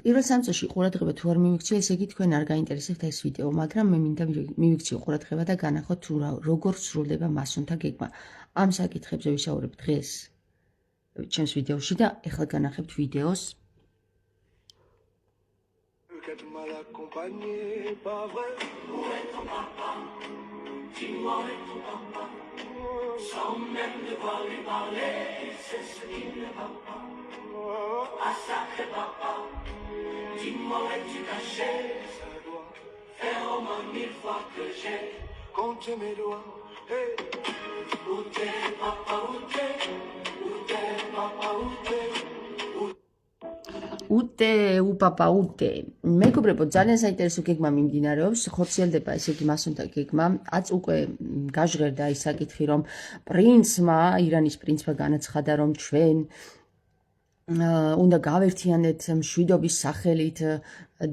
პირველ სამწოში ყურადღება თუ არ მივიქცია, ესე იგი თქვენ არ გაინტერესებთ ეს ვიდეო, მაგრამ მე მინდა მივიქციო ყურადღება და განახოთ თუ როგორ სრულდება მასონთა გეგმა. ამ საკითხებზე ვისაუბრებ დღეს ჩემს ვიდეოში და ეხლა განახებთ ვიდეოს. Sans même devoir lui parler, c'est ce qui ne va pas. Ah sacré papa, dis-moi où es-tu caché? Ça doit faire au moins 1000 fois que j'ai compté mes doigts. Hey. Où t'es papa, où t'es? Où t'es papa, où t'es? უპაპა უტე. მეგობრებო, ძალიან საინტერესო გეგმა მიმდინარეობს, ხორციელდება ესე იგი მასონთა გეგმა. აც უკვე გაჟღერდა ის საკითხი, რომ პრინცმა, ირანის პრინცმა განაცხადა, რომ ჩვენ უნდა გავერთიანეთ მშვიდობის სახელით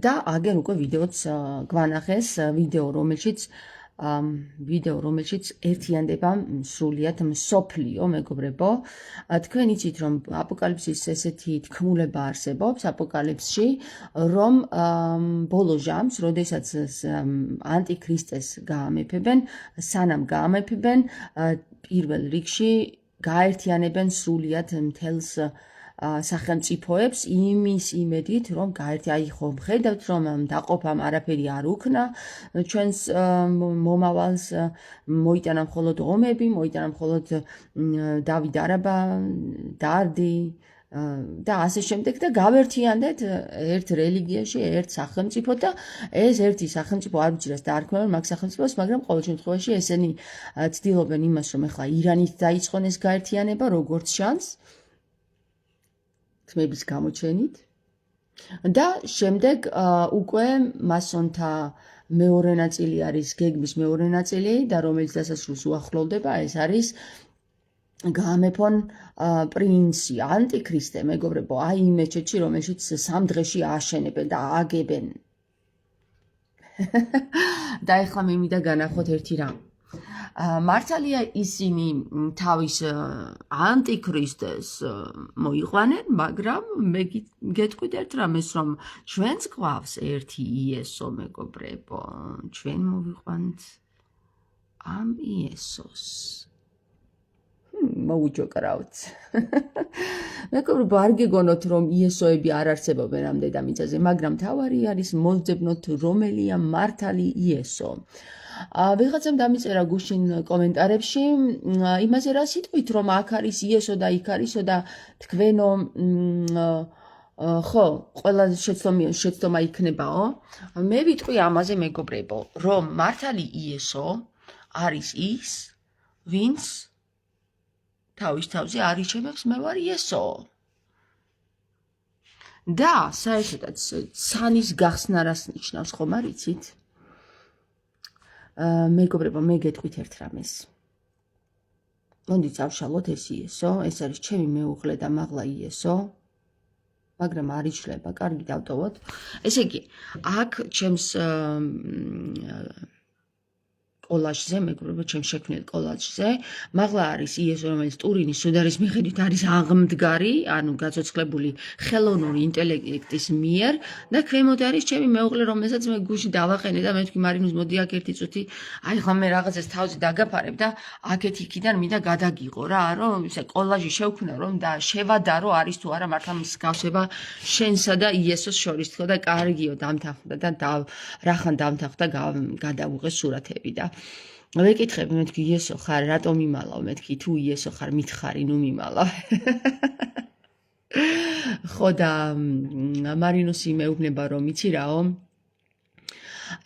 და აგერ უკვე ვიდეოც გვანახეს, ვიდეო რომელშიც ერთიანდება სრულიად მსოფლიო, მეგობრებო. თქვენ იცით, რომ აპოკალიფსის ესეთი თქმულება არსებობს აპოკალიფსში, რომ ბოლო ჟამს, როდესაც ანტიქრისტეს გაამეფებენ, სანამ გაამეფებენ, პირველ რიგში გაერთიანებენ სრულიად მთელს სახელმწიფოებს იმის იმედით, რომ აი ხო ხედავთ, რომ დაყოფამ არაფერი არ უქნა, ჩვენს მომავალს მოიტანა მხოლოდ ომები, მოიტანა მხოლოდ დავით არაბა, დარდი და ასე შემდეგ და გავერთიანდეთ ერთ რელიგიაში, ერთ სახელმწიფო და ეს ერთი სახელმწიფო არ უჭირავს დაარქმევენ მაგ სახელმწიფოს, მაგრამ ყოველ შემთხვევაში ესენი ცდილობენ იმას, რომ ეხლა ირანით დაიწყონ ეს გაერთიანება, როგორც ჩანს. თმების გამოჩენით და შემდეგ უკვე მასონთა მეორე ნაწილი არის გეგმის მეორე ნაწილი და რომელიც დასასრულს უახლოვდება, ეს არის გაამეფონ პრინცი, ანტიქრისტე, მეგობრებო, აი იმ მეჩეთში, რომელშიც 3 დღეში ააშენებენ და ააგებენ. და ეხლა მე მინდა განახოთ ერთი რამ. მართალია ისინი თავის ანტიქრისტეს მოიყვანენ, მაგრამ მე გეტყვით ერთ რამეს, რომ ჩვენც გვაქვს ერთი იესო, მეგობრებო, ჩვენ მოვიყვანთ ამ იესოს. მოუჯოკრავთ. მეგობრებო, არ გეგონოთ, რომ იესოები არ არსებობენ ამ დედამიწაზე, მაგრამ თავარი არის მოძებნოთ, რომელია მართალი იესო. ვიღაცამ დამიწერა გუშინ კომენტარებში იმაზე რა სიტყვით, რომ აქ არის იესო და იქ არისო და თქვენო ხო, ყველა შეცდომა იქნებაო. მე ვიტყვი ამაზე, მეგობრებო, რომ მართალი იესო არის ის, ვინც თავის თავზე არიჩემებს მე ვარ იესო. და საერთოდაც ცანის გახსნა რას ნიშნავს, ხომ არ იცით? მეგობრებო, მე გეტყვით ერთ რამეს. მოდით ავშალოთ ეს იესო, ეს არის ჩემი მეუღლე და მაღლა იესო, მაგრამ არ იშლება, კარგი დავტოვოთ. ესე იგი, აქ ჩემს კოლაჟზე, მეგობრებო, ჩემს შექმნილ კოლაჟზე, მაღლა არის იესო, რომელიც ტურინის სუდარის მიხედვით არის აღმდგარი, ანუ გაცოცხლებული ხელოვნური ინტელექტის მიერ და ქვემოთ არის ჩემი მეუღლე, რომელსაც მე გუში დავაყენე და მე ვთქვი, მარინუს, მოდი აქ ერთი წუთი, აი ხომ მე რაღაცას თავზე დაგაფარებ და აქეთ იქიდან მინდა გადაგიღო რა, რომ ესე კოლაჟი შევქმნო, რომ და შევადარო არის თუ არა მართლა მსგავსება შენსა და იესოს შორის, თქო და კარგიო დამთანხმდა და რახან დამთანხმდა გადავუღე სურათები და ვეკითხები, მე თქვი იესო ხარ, რატომ იმალავ? მე თქვი თუ იესო ხარ, მითხარი, ნუ მიმალავ. ხო და მარინუსი მეუბნება, რომ იცი რაო,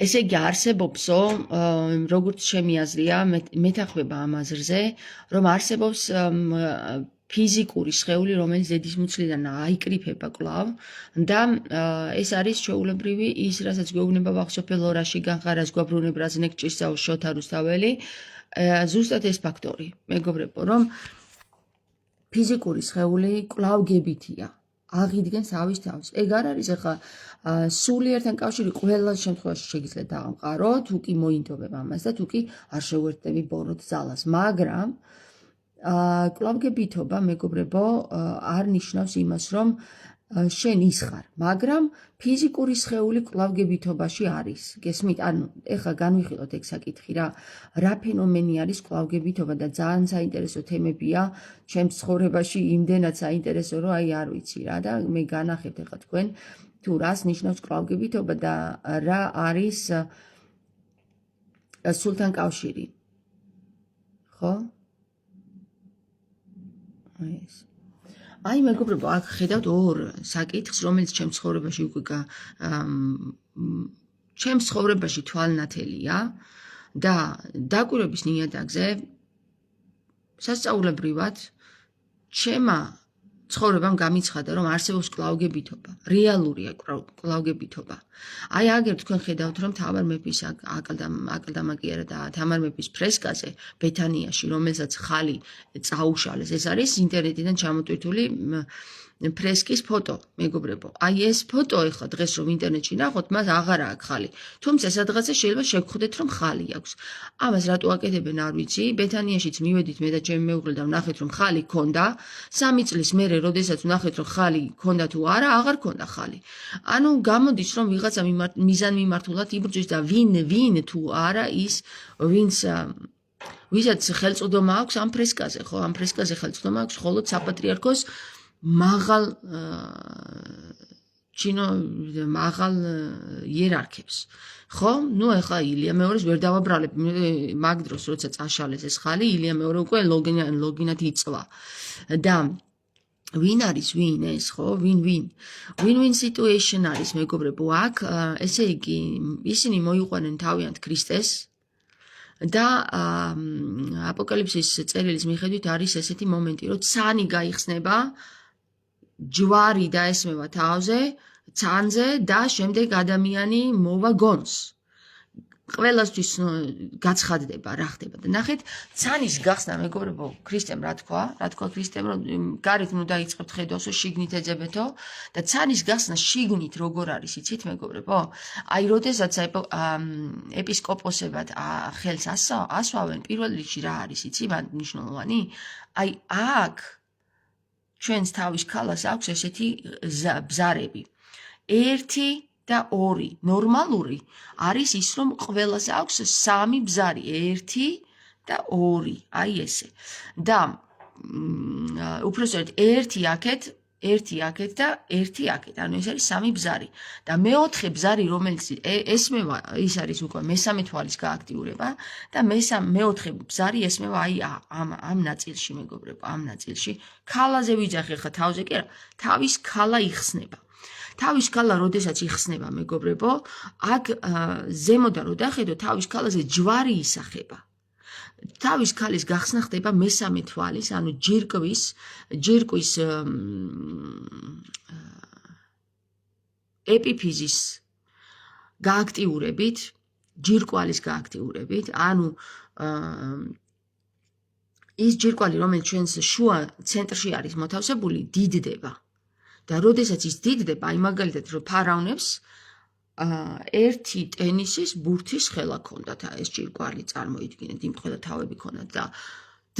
ესე იგი არსებობსო, როგორც ჩემი აზრია, მეთანხმება ამ აზრზე, რომ არსებობს ფიზიკური სხეული, რომელიც დედისმუცლიდან აიკრიფება კვლავ და ეს არის ჩვეულებრივი ის, რასაც გვეუბნება ვახსოფე ლორაში განხარას გვაბრუნებ რაზნეკ ჭირსაო შოთა რუსთაველი, ზუსტად ეს ფაქტორი, მეგობრებო, რომ ფიზიკური სხეული კვლავ გებითია. აღიდგენს ავის თავს. ეგ არ არის ახლა სულიერთან კავშირი ყველა შემთხვევაში შეგიძლიათ დაამყარო, თუ კი მოინდობებ ამას და თუ კი არ შეუერთდები ბოროტ ძალას, მაგრამ კვლავ გებითობა, მეგობრებო, არ ნიშნავს იმას, რომ შენ ისხარ, მაგრამ ფიზიკური სხეული კვლავგებითობაში არის. გესმით? ანუ ეხლა განვიხილოთ ეგ საკითხი რა ფენომენი არის კვლავგებითობა და ძალიან საინტერესო თემებია ჩემს ცხოვრებაში, იმდენად საინტერესო, რომ არ ვიცი რა და მე განახეთ ეხლა თქვენ თუ რას ნიშნავს კვლავგებითობა და რა არის სულთან კავშირი. ხო? ეს აი მეგობრებო, აქ ხედავთ ორ საკითხს, რომელიც ჩემს ცხოვრებაში უკვე ჩემს ცხოვრებაში თვალნათელია და დაკვირვების ნიადაგზე სასწაულებრივად ჩემმა ცხოვრებამ გამიცხადა, რომ არსებობს კვლავგებითობა, რეალურია კვლავგებითობა. აი აგერ თქვენ ხედავთ, რომ თამარ მეფის აკლდამაკიერა და თამარ მეფის ფრესკაზე ბეთანიაში, რომელსაც ხალი წაუშალეს, ეს არის ინტერნეტიდან ჩამოტვირთული ფრესკის ფოტო, მეგობრებო. აი ეს ფოტო ეხლა დღეს რომ ინტერნეტში ნახოთ, მას აღარ აქვს ხალი. თუმცა სადღაცა შეიძლება შეგხვდეთ, რომ ხალი აქვს. ამას რატო აკეთებენ არ ვიცი. ბეთანიაშიც მივედით მე და ჩემი მეუღლე და ვნახეთ, რომ ხალი ქონდა. 3 წლის მერე, როდესაც ვნახეთ, რომ ხალი ქონდა თუ არა, აღარ ქონდა ხალი. ანუ გამოდის, რომ ვიღაცა მიზანმიმართულად იბრძვის და ვინ თუ არა ის, ვისაც ხელწოდომა აქვს ამ ფრესკაზე, ხო? ამ ფრესკაზე ხელწოდომა აქვს მხოლოდ საპატრიარქოს მაღალ იერარქებს. ხო? ნუ ახლა ილია მეორეს ვერ დავაბრალებ. მაგ დროს როცა წაშალეს ეს ხალი, ილია მეორე უკვე ლოგინად იწვა. და ვინ არის ვინ ეს, ხო? ვინ situation არის, მეგობრებო, აქ ესე იგი ისინი მოიყვანენ თავიანთ ქრისტეს და აპოკალიფსის წერილის მიხედვით არის ესეთი მომენტი, რომ ცანი გაიხსნება, ჯვარი დაესმევა თავზე, ცანზე და შემდეგ ადამიანი მოვა გონს. ყველასთვის გაცხადდება, რა ხდება. და ნახეთ, ცანის გახსნა, მეგობრებო, ქრისტემ რა თქვა ქრისტემ, რომ გარეთ ნუ დაიწყებთ ხედვასო, შიგნით ეძებეთო და ცანის გახსნა შიგნით როგორ არის, იცით, მეგობრებო? აი, როდესაც ეპისკოპოსებად ხელს ასვავენ, პირველ რიგში რა არის, იცი, მან მნიშვნელოვანი? აი, აქ ჩვენს თავის ქალას აქვს ესეთი ბზარები. 1 და 2. ნორმალური არის ის, რომ ყველას აქვს 3 ბზარი, 1 და 2. აი ესე. და უпроსტად 1 აქეთ და 1 აქეთ. ანუ ეს არის 3 ბზარი. და მეოთხე ბზარი, რომელიც ესმევა, ის არის უკვე მესამე თვალის გააქტიურება და მეოთხე ბზარი ესმევა აი ამ ნაწილში, მეგობრებო, ამ ნაწილში. ქალაზე ვიძახე ხა თავზე კი არა, თავის ქალა იხსნება. თავის ქალა როდესაც იხსნება, მეგობრებო, აქ ზემოდან რო დახედო, თავის ქალაზე ჯვარი ისახება. თავის ქალის გახსნა ხდება მესამე თვალის, ანუ ჯირკვის ეპიფიზის გააქტიურებით, ჯირკვალის გააქტიურებით, ანუ ის ჯირკვალი, რომელიც ჩვენს შუა ცენტრში არის მოთავსებული, დიდდება. და როდესაც ის დიდდება, აი მაგალითად რომ ფარაონებს 1 ტენისის ბურთის ხელა ქონდათ, ეს ჯირკვალი წარმოიდგინეთ, იმხელა თავები ქონდათ და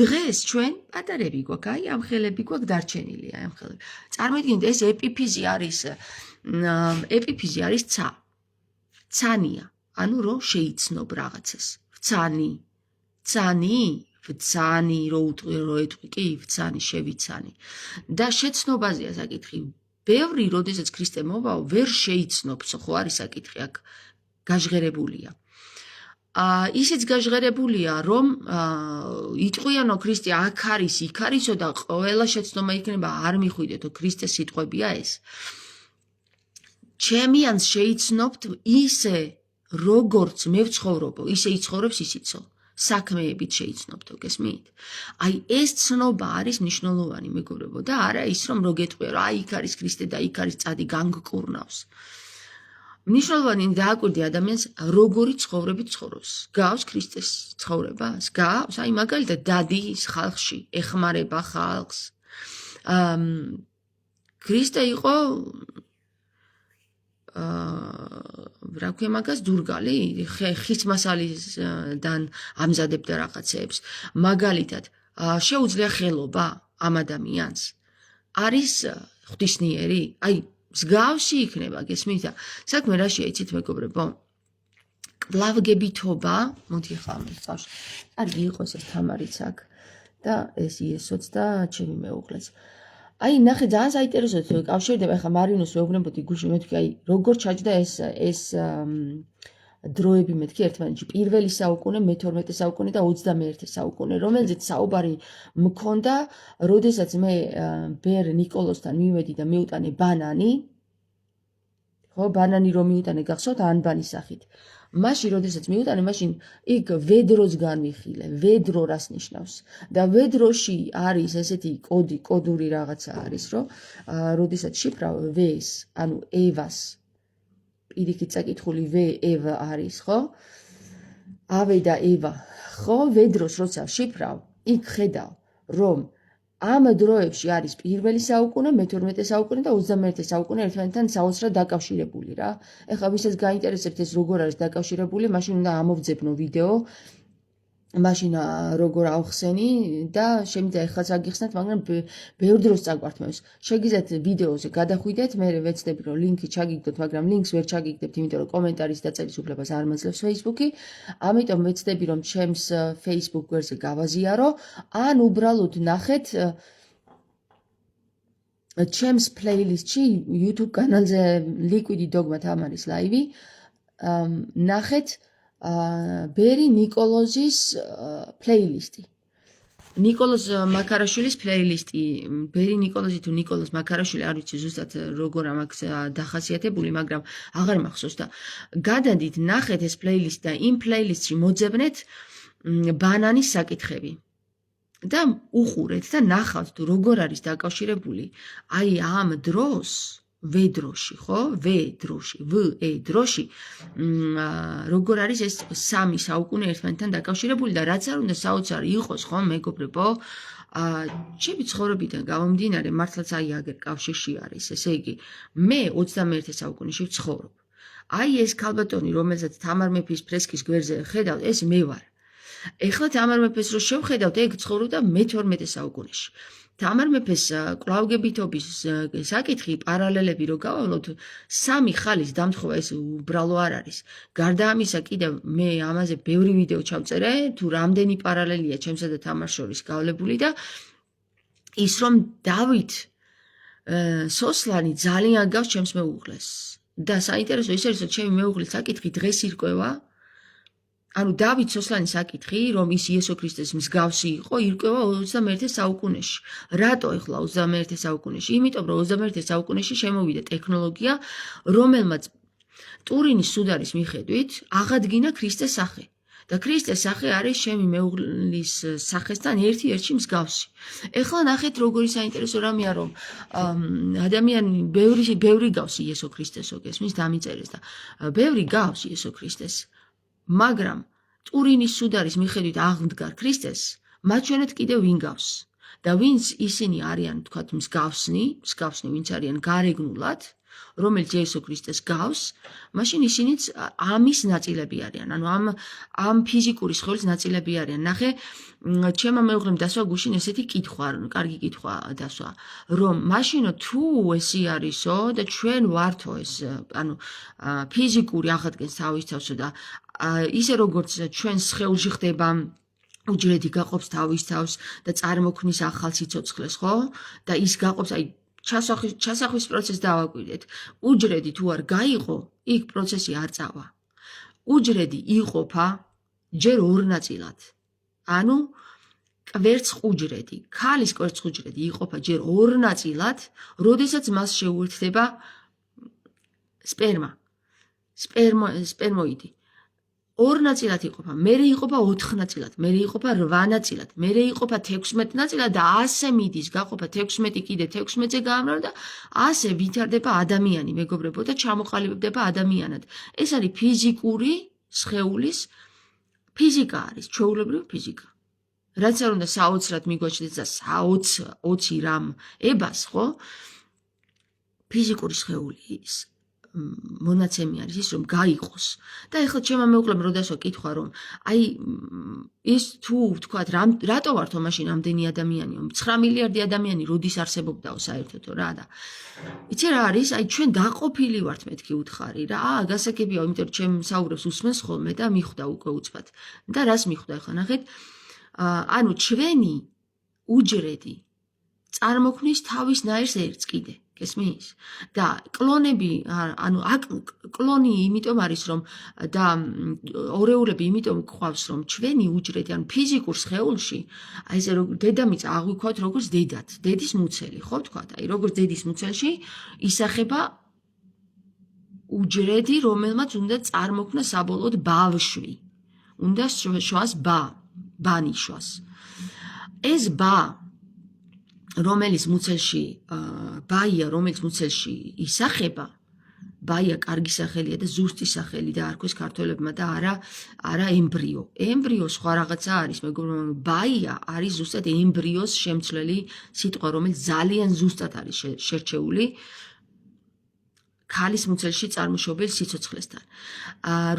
დღეს ჩვენ პატარები გვაქვს, აი ამ ხელები გვაქვს დარჩენილი, აი ამ ხელები. წარმოიდგინეთ, ეს ეპიფიზი არის ცანია, ანუ რომ შეიცნობ რაღაცას. ვცანი, რო ეტყვი კი, ვცანი, შევიცანი. და შეცნობაზეა საკითხი. ბევრი, როდესაც ქრისტე მოვაო, ვერ შეიცნობს, ხო არის საკითხი აქ გაჟღერებულია. ისიც გაჟღერებულია, რომ იტყვიანო ქრისტე აქ არის, იქ არისო და ყველა შეცნობა იქნება, არ მიხვიდეთო, ქრისტეს სიტყვებია ეს. ჩემიანს შეიცნობთ ისე, როგორც მე ვცხოვრობო, ისე იცხოვრებს ისიცო. საქმეებით შეიცნობთო, გესმით? აი ეს ცნობა არის მნიშვნელოვანი, მეგობრებო, და არა ის, რომ რო გეტყვია, რომ აი იქ არის ქრისტე და იქ არის წადი განგკურნავს. მნიშვნელოვანი დააკვირდი ადამიანს, როგორი ცხოვრებით ცხოვრობს. გავს ქრისტეს ცხოვრებას? გავს? აი მაგალითად დადის ხალხში, ეხმარება ხალხს. ქრისტე იყო რა ქვია მაგას დურგალი, ხის მასალისგან ამზადებდა რაღაცებს. მაგალითად, შეუძლია ხელობა ამ ადამიანს. არის ღვთისმიერი? აი მსგავსი იქნება, გესმით და საქმე რაშია იცით მეგობრებო? კლავგებითობა, მოდი ახლა ამ წავშ. კარგი იყოს ეს თამარიც აქ და ეს იესოც და ჩემი მეუღლეც. აი ნახე ძალიან საინტერესოა კავშირდება ახლა მარინოს ვეუბნებოდი გულში მეთქი აი როგორ ჩაჯდა ეს დროები მეთქი ერთმანეთში პირველი საუკუნე, მე-12 საუკუნე და 21 საუკუნე, რომელზეც საუბარი მქონდა, როდესაც მე ბერ ნიკოლოსთან მივედი და მივუტანე ბანანი, ხო, ბანანი რომ მივუტანე გახსოვთ ანბანის სახით. მაშინ როდესაც მივუტანე, მაშინ იქ ვედროს განვიხილე, ვედრო რას ნიშნავს და ვედროში არის ესეთი კოდური რაღაცა არის, რომ როდესაც შიფრავ ვეს, ანუ ევას პირიქით წაკითხული ვ ევა არის, ხო? ავე და ევა, ხო? ვედროს როცა შიფრავ, იქ ხედავ, რომ ამ დროებში არის პირველი საუკუნე, მე-12 საუკუნე და 21 საუკუნე ერთმანეთთან საოცრად დაკავშირებული რა. ეხლა ვისაც გაინტერესებთ ეს როგორ არის დაკავშირებული, მაშინ უნდა ამოვძებნო ვიდეო, მაშინ როგორ ავხსენი და შემიძლია ეხლაც აგიხსნათ, მაგრამ ბევრ დროს წაგვართმევს. შეგიძლიათ ვიდეოზე გადახვიდეთ, მე ვეცდები რომ ლინკი ჩაგიგდოთ, მაგრამ ლინკს ვერ ჩაგიგდებთ, იმიტომ რომ კომენტარის დაწერის უფლებას არ მაძლევს Facebook-ი. ამიტომ ვეცდები რომ ჩემს Facebook გვერდზე გავაზიარო, ან უბრალოდ ნახეთ ჩემს პლეილისტში YouTube კანალზე Liquid Dogma თამარის ლაივი. ნახეთ ბერი ნიკოლოზის პლეილისტი. ნიკოლოზ მაკარაშვილის პლეილისტი. ბერი ნიკოლოზი თუ ნიკოლოზ მაკარაშვილი არ ვიცი ზუსტად როგორ ამაქვს დახასიათებული, მაგრამ აღარ მახსოვს და გადადით ნახეთ ეს პლეილისტი და იმ პლეილისტში მოძებნეთ ბანანის საკითხები. და უყურეთ და ნახავთ თუ როგორ არის დაკავშირებული აი ამ დროს ვედროში, ხო? ვედროში, ვედროში როგორ არის ეს სამი საუკუნე ერთმანეთთან დაკავშირებული და რაც არ უნდა საოცარი იყოს, ხო, მეგობრებო? ჩემი ცხოვრებიდან გამომდინარე, მართლაც აი აგერ კავშირში არის, ესე იგი, მე 21 საუკუნეში ვცხოვრობ. აი ეს ქალბატონი, რომელსაც თამარ მეფის ფრესკის გვერდზე ხედავთ, ეს მე ვარ. ეხლა თამარ მეფეს რო შევხედავთ, ეგ ცხოვრობდა მე-12 საუკუნეში. თამარ მეფეს კლავგებითობის საკითხი, პარალელები რო გავავლოთ, სამი ხალის დამთხოვა ეს უბრალო არ არის. გარდა ამისა, კიდევ მე ამაზე ბევრი ვიდეო ჩავწერე, თუ რამდენი პარალელია ჩემსა და თამარ შორის გავლებული და ის რომ დავით სოსლანი ძალიან გავს ჩემს მეუღლეს. და საინტერესო ის არის, რომ ჩემი მეუღლის საკითხი დღეს ირკვევა. ანუ დავით სოსლანის საკითხი, რომ ის იესო ქრისტეს მსგავსი იყო, ირკვევა 21 საუკუნეში. რატო ეხლა 21 საუკუნეში? იმიტომ რომ 21 საუკუნეში შემოვიდა ტექნოლოგია, რომელმაც ტურინის სუდარის მიხედვით აღადგინა ქრისტეს სახე. და ქრისტეს სახე არის ჩემი მეუღლის სახესთან ერთ-ერთი მსგავსი. ეხლა ნახეთ როგორი საინტერესო რამეა, რომ ადამიანი ბევრი გავს იესო ქრისტესო, გესმის, დამიწერეს და ბევრი გავს იესო ქრისტეს. მაგრამ ტურინის სუდარის მიხედვით აღმდგარ ქრისტეს, მათ შენეთ კიდევ ვინ გავს? და ვინც ისინი არიან, თქვათ, მსგავსნი, ვინც არიან გარეგნულად, რომელიც იესო ქრისტეს გავს, მაშინ ისინიც ამის ნაწილები არიან, ანუ ამ ფიზიკური სხეულის ნაწილები არიან. ნახე, ჩემმა მეუღლემ დასვა გუშინ ესეთი კითხვა, კარგი კითხვა დასვა, რომ მაშინო თუ ესი არისო და ჩვენ ვართო ეს, ანუ ფიზიკური აღადგენს თავის თავსო და ისე როგორც ჩვენ სხეულში ხდება უჯრედი გაყოფს თავის თავს და წარმოქმნის ახალ სიცოცხლეს, ხო? და ის გაყოფს აი ჩასახვის პროცესს დავაკვირდეთ. უჯრედი თუ არ გაიყო, იქ პროცესი არ წავა. უჯრედი იყოფა ჯერ ორ ნაწილად. ანუ კვერცხუჯრედი, ქალის კვერცხუჯრედი იყოფა ჯერ ორ ნაწილად, როდესაც მას შეუერთდება სპერმოიდი. ორ ნაწილად იყოფა, მერე იყოფა 4 ნაწილად, მერე იყოფა 8 ნაწილად, მერე იყოფა 16 ნაწილად და ასე მიდის, გაყოფა 16 კიდე 16-ზე გაამრავლა და ასე ვითარდება ადამიანი, მეგობრებო, და ჩამოყალიბდება ადამიანად. ეს არის ფიზიკური სხეულის ფიზიკა არის, ჩვეულებრივი ფიზიკა. რაც არ უნდა საოცრად მიგვაჩნდეს და საოცი რამ ებას, ხო? ფიზიკური სხეულის მონაცემი არის ის რომ გაიყოს და ეხლა ჩემმა მეუღლემ როდესაც კითხვა რომ აი ის თუ ვთქვათ რატო ვართო მაშინ ამდენი ადამიანიო 9 მილიარდი ადამიანი როდის არსებობდაო საერთოდ რა და იცი რა არის აი ჩვენ დაყოფილი ვართ მეთქი უთხარი რა გასაგებია იმიტომ რომ ჩემ საუბრებს უსმენს ხოლმე და მიხვდა უკვე უცბად და რას მიხვდა ეხლა ნახეთ ანუ ჩვენი უჯრედი წარმოქმნის თავისნაირს ერთს კიდე გესმის და კლონები ანუ კლონი იმიტომ არის რომ და ორეულები იმიტომ გვყავს რომ ჩვენი უჯრედი ანუ ფიზიკურ სხეულში აი ესე რომ დედამიწა აღვიქვათ როგორც დედად დედის მუცელი ხო ვთქვათ აი როგორც დედის მუცელში ისახება უჯრედი რომელმაც უნდა წარმოქმნა საბოლოოდ ბავშვი უნდა შუას ბანიშვას ეს რომელიც მუცელში ბაია რომელიც მუცელში ისახება ბაია კარგი სახელია და ზუსტი სახელი და არქოს ქართველებმა და არა ემბრიო სხვა რაღაცა არის მეგობრებო ბაია არის ზუსტად ემბრიოს შემცვლელი სიტყვა რომელიც ძალიან ზუსტად არის შერჩეული ქალის მუცელში წარმოშობილ სიცოცხლესთან.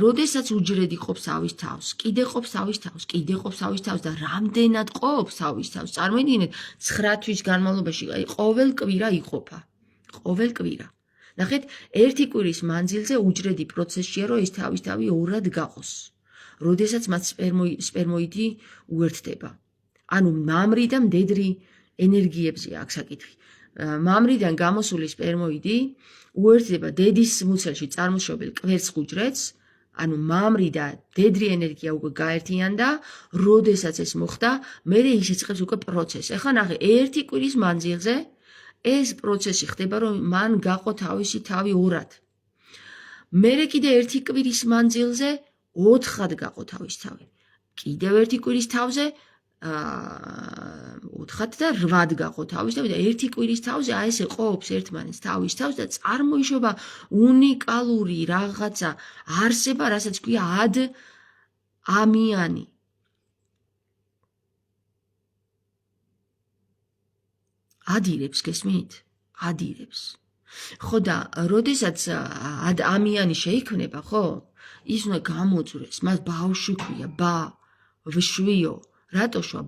როდესაც უჯრედი ყოფს თავის თავს, კიდე ყოფს თავის თავს და რამდენად ყოფს თავის თავს. წარმოიდგინეთ 9 თვის განმავლობაში ყოველ კვირა იყოფა. ყოველ კვირა. ნახეთ, ერთი კვირის მანძილზე უჯრედი პროცესშია, რომ ის თავი ორად გაყოს. როდესაც მათ სპერმოიდი უერთდება. ანუ მამრი და მდედრი ენერგიებზია აქ საკითხი. მამრიდან გამოსული სპერმოიდი უერთდება დედის მუცელში წარმოშობილ კვერცხუჯრედს, ანუ მამრი და დედრი ენერგია უკვე გაერთიანდა, როდესაც ეს მოხდა, მერე იწყებს უკვე პროცესი. ახლა ნახე, ერთი კვირის მანძილზე ეს პროცესი ხდება, რომ მან გაყო თავისი თავი ორად. მერე კიდე ერთი კვირის მანძილზე 4-ად გაყო თავის თავი. კიდევ ერთი კვირის თავზე 4-ად და 8-ად გაყო თავის თავი და ერთი კვირის თავზე აი ესე ყოფს ერთმანეთს თავის თავს და წარმოიშობა უნიკალური რაღაცა არსება, რასაც ქვია ამიანი. ადირებს, გესმით? ადირებს. ხო და როდესაც ამიანი შეიქმნება, ხო? ის უნდა გამოძვრეს, მას ბავშვი ქვია, ვშვიო. რატო შვა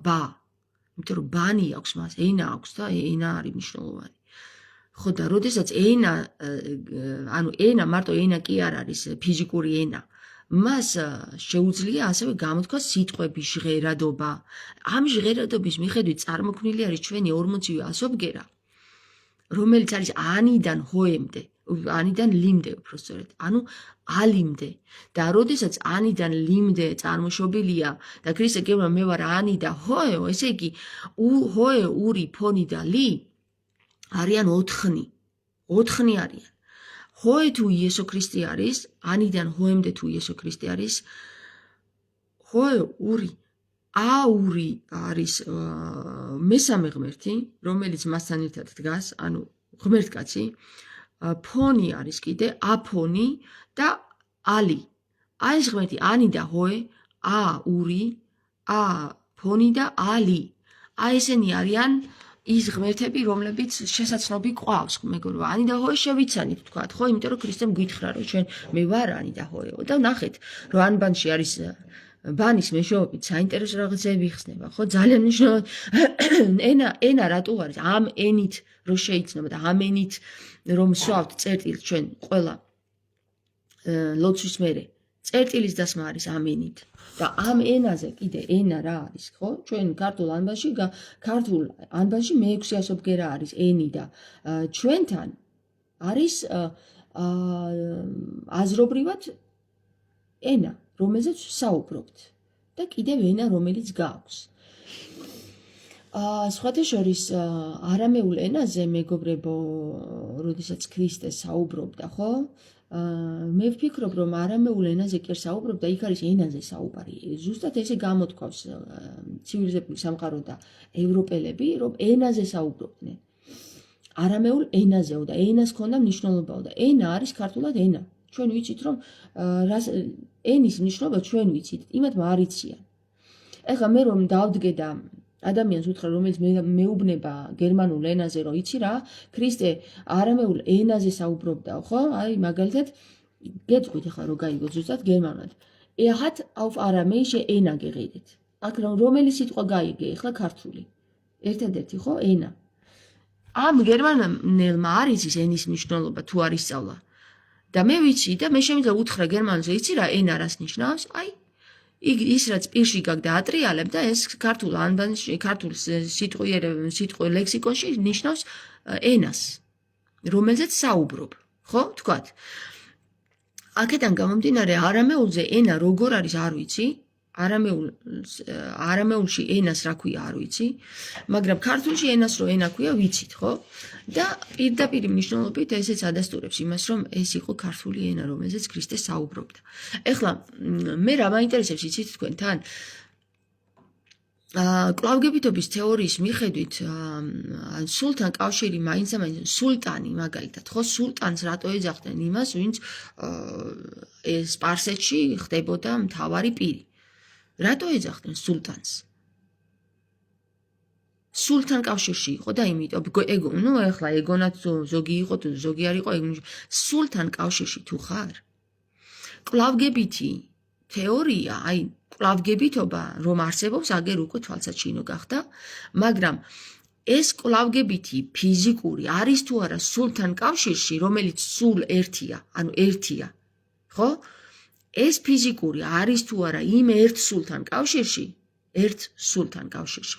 იმიტომ რომ ბანი აქვს მას, ენა აქვს და ენა არის მნიშვნელოვანი. ხო და როდესაც ენა მარტო ენა კი არ არის ფიზიკური ენა. მას შეუძლია ასევე გამოთქვა სიტყვები, ჟღერადობა. ამ ჟღერადობის მიხედვით წარმოქმნილი არის ჩვენი 40 ასობგერა, რომელიც არის ანიდან ჰოემდე, ანიდან ლიმდე უბრალოდ, ანუ ალიმდე. და როდესაც ანიდან ლიმდე წარმოშობილია და ქრისტე გეუბნება მე ვარ ანი და ჰოეო, ესე იგი ჰოე, ური, ფონი და ალი არიან 4. 4 არიან. ჰოე თუ იესო ქრისტე არის, ანიდან ჰოემდე თუ იესო ქრისტე არის, ჰოე, ური, აური არის მესამე ღმერთი, რომელიც მასთან ერთად დგას, ანუ ღმერთკაცი, ფონი არის კიდე, აფონი და ალი. აი ეს ღმერთი, ანი და ჰოე, აური, აფონი და ალი. აი ესენი არიან ის ღმერთები, რომლებიც შესაცნობი ყავს, მეგობრებო. ანი და ჰოე შევიცანით, თქვათ, ხო, იმიტომ რომ ქრისტემ გითხრა, რომ ჩვენ მე ვარ ანი და ჰოეო და ნახეთ, რომ ანბანში არის ბანის მეშვეობით საინტერესო რაღაცები იხსნება, ხო? ძალიან მნიშვნელოვანი ენა რატო არის? ამ ენით რომ შეიცნობა და ამ ენით რომ სვავთ წერტილს ჩვენ ყველა ლოცვის მერე წერტილის დასმა არის ამ ენით. და ამ ენაზე კიდე ენა რა არის, ხო? ჩვენ ქართულ ანბანში მე-6 ასობგერა არის ენი და ჩვენთან არის აზრობრივად ენა, რომელზეც საუბრობთ და კიდევ ენა, რომელიც გააქვს. სხვათა შორის არამეულ ენაზე, მეგობრებო, როდესაც ქრისტე საუბრობდა, ხო? მე ვფიქრობ, რომ არამეულ ენაზე კი საუბრობდა, იქ არის ენაზე საუბარი. ზუსტად ესე გამოთქვავს ცივილიზებული სამყარო და ევროპელები, რომ ენაზე საუბრობდნენ. არამეულ ენაზეო და ენას ქონდა მნიშვნელობაო და ენა არის ქართულად ენა. ჩვენ ვიცით, რომ ენის მნიშვნელობა ჩვენ ვიცით, იმათ მარიციან. ეხლა მე რომ დავდგე და ადამიანს უთხრა, რომელიც მეუბნება გერმანულ ენაზე, რომ იცი რა, ქრისტე არამეულ ენაზე საუბრობდაო, ხო? აი, მაგალითად, გეტყვით ახლა რომ გაიგოთ ზუსტად გერმანულად. Er hat auf aramäische Ena geredet. აქ რომელი სიტყვა გაიგე ახლა ქართული? ერთადერთი ხო? ენა. ამ გერმანელმა არ იცის ენის მნიშვნელობა თუ არ ისწავლა. და მე ვიცი და მე შემიძლია უთხრა გერმანულზე, იცი რა ენა რას ნიშნავს? აი ის რაც პირში გაქვს და ატრიალებ და ეს ქართულ ანბანში, ქართულ სიტყვი ლექსიკონში ნიშნავს ენას, რომელზეც საუბრობ, ხო? თქვათ. აქედან გამომდინარე არამეულზე ენა როგორ არის არ ვიცი, არამეულში ენას რა ქვია არ ვიცი, მაგრამ ქართულში ენას რო ენა ქვია ვიცით, ხო? და პირდაპირ მნიშვნელობით ესეც ადასტურებს იმას, რომ ეს იყო ქართული ენა, რომელზეც ქრისტე საუბრობდა. ეხლა მე რა მაინტერესებს იცით თქვენთან? კვლავგებითობის თეორიის მიხედვით სულთან კავშირი მაინც სულტანი მაგალითად, ხო? სულტანს რატო ეძახდნენ იმას, ვინც სპარსეთში ხდებოდა მთავარი პირი. რატო ეძახდნენ სულტანს? სულთან კავშირში იყო და იმიტომ, ნუ ეხლა ეგონაც ზოგი იყო თუ ზოგი არ იყო, სულთან კავშირში თუ ხარ, კვლავგებითი თეორია, აი კვლავგებითობა რომ არსებობს, აგერ უკვე თვალსაჩინო გახდა, მაგრამ ეს კვლავგებითი ფიზიკური არის თუ არა სულთან კავშირში, რომელიც სულ ერთია, ანუ ერთია, ხო? ეს ფიზიკური არის თუ არა იმ ერთ სულთან კავშირში,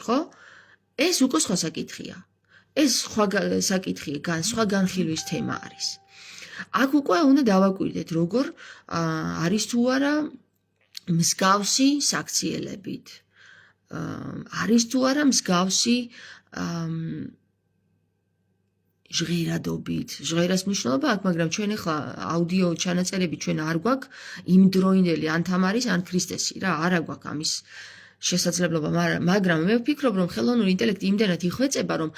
ხო? ეს უკვე სხვა საკითხია. ეს სხვა საკითხია, სხვა განხილვის თემა არის. აქ უკვე უნდა დავაკვირდეთ, როგორ არის თუ არა მსგავსი საქციელებით. არის თუ არა მსგავსი ჟღერადობით. ჟღერას მნიშვნელობა აქ, მაგრამ ჩვენ ახლა აუდიო ჩანაწერები ჩვენ არ გვაქვს იმდროინდელი ან თამარის ან ქრისტესი რა, არ გვაქვს ამის შესაძლებლობა, მაგრამ მე ვფიქრობ, რომ ხელოვნური ინტელექტი იმდენად იხვეწება, რომ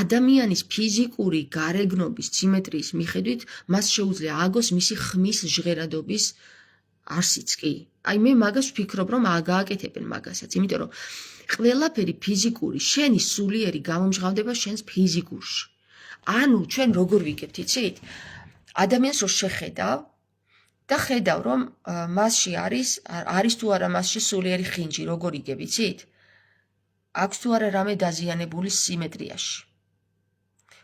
ადამიანის ფიზიკური გარეგნობის სიმეტრიის მიხედვით მას შეუძლია ააგოს მისი ხმის ჟღერადობის არსიც კი. აი მე მაგას ვფიქრობ, რომ გააკეთებენ მაგასაც, იმიტომ რომ ყველაფერი ფიზიკური, შენი სულიერი გამომჟღავდება შენს ფიზიკურში. ანუ ჩვენ როგორ ვიგებთ, იცით? ადამიანს რო შეხედავ და ხედავ, რომ მასში არის თუ არა მასში სულიერი ხინჯი, როგორ იგებ, იცით? აქვს თუ არა რამე დაზიანებული სიმეტრიაში.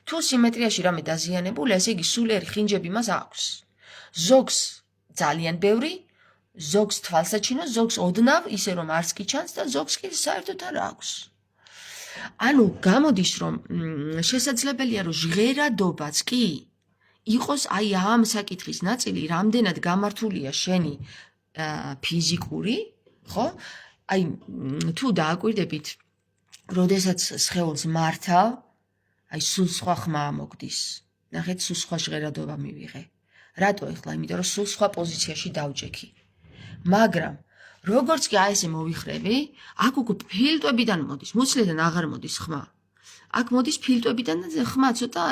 თუ სიმეტრიაში რამე დაზიანებული, ესე იგი სულიერი ხინჯები მას აქვს. ზოგს ძალიან ბევრი, ზოგს თვალსაჩინო, ზოგს ოდნავ, ისე რომ არც კი ჩანს და ზოგს კი საერთოდ არ აქვს. ანუ გამოდის, რომ შესაძლებელია, რომ ჟღერადობაც კი იყოს აი ამ საკითხის ნაწილი, რამდენად გამართულია შენი ფიზიკური, ხო? აი თუ დააკვირდებით, როდესაც სხეულს მართავ, აი სულ სხვა ხმა მოგდის. ნახეთ, სულ სხვა ჟღერადობა მივიღე. რატო ეხლა? იმიტომ რომ სულ სხვა პოზიციაში დავჭექი. მაგრამ როგორც კი აი ესე მოვიხრები, აქ უკვე ფილტვებიდან მოდის, მუცლიდან აღარ მოდის ხმა. აქ მოდის ფილტვებიდან და ხმა ცოტა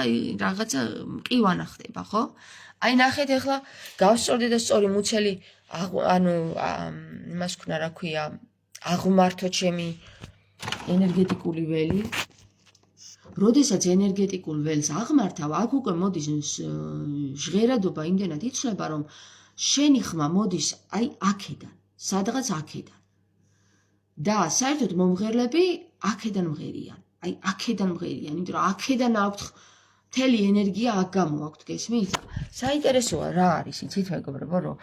რაღაცა მყივანა ხდება, ხო? აი ნახეთ ეხლა გავსწორდე და სწორი მუცელი, ანუ იმას ვქნა, რა ქვია, აღმართო ჩემი ენერგეტიკული ველი. როდესაც ენერგეტიკულ ველს აღმართავ, აქ უკვე მოდის ჟღერადობა იმდენად იცვლება, რომ შენი ხმა მოდის აი აქედან, სადღაც აქედან. და საერთოდ მომღერლები აქედან მღერიან. აი აქედან მღერიან, იმიტომ რომ აქედან აქვთ მთელი ენერგია აქ გამოაქვთ, გესმით? საინტერესოა რა არის, იცით მეგობრებო, რომ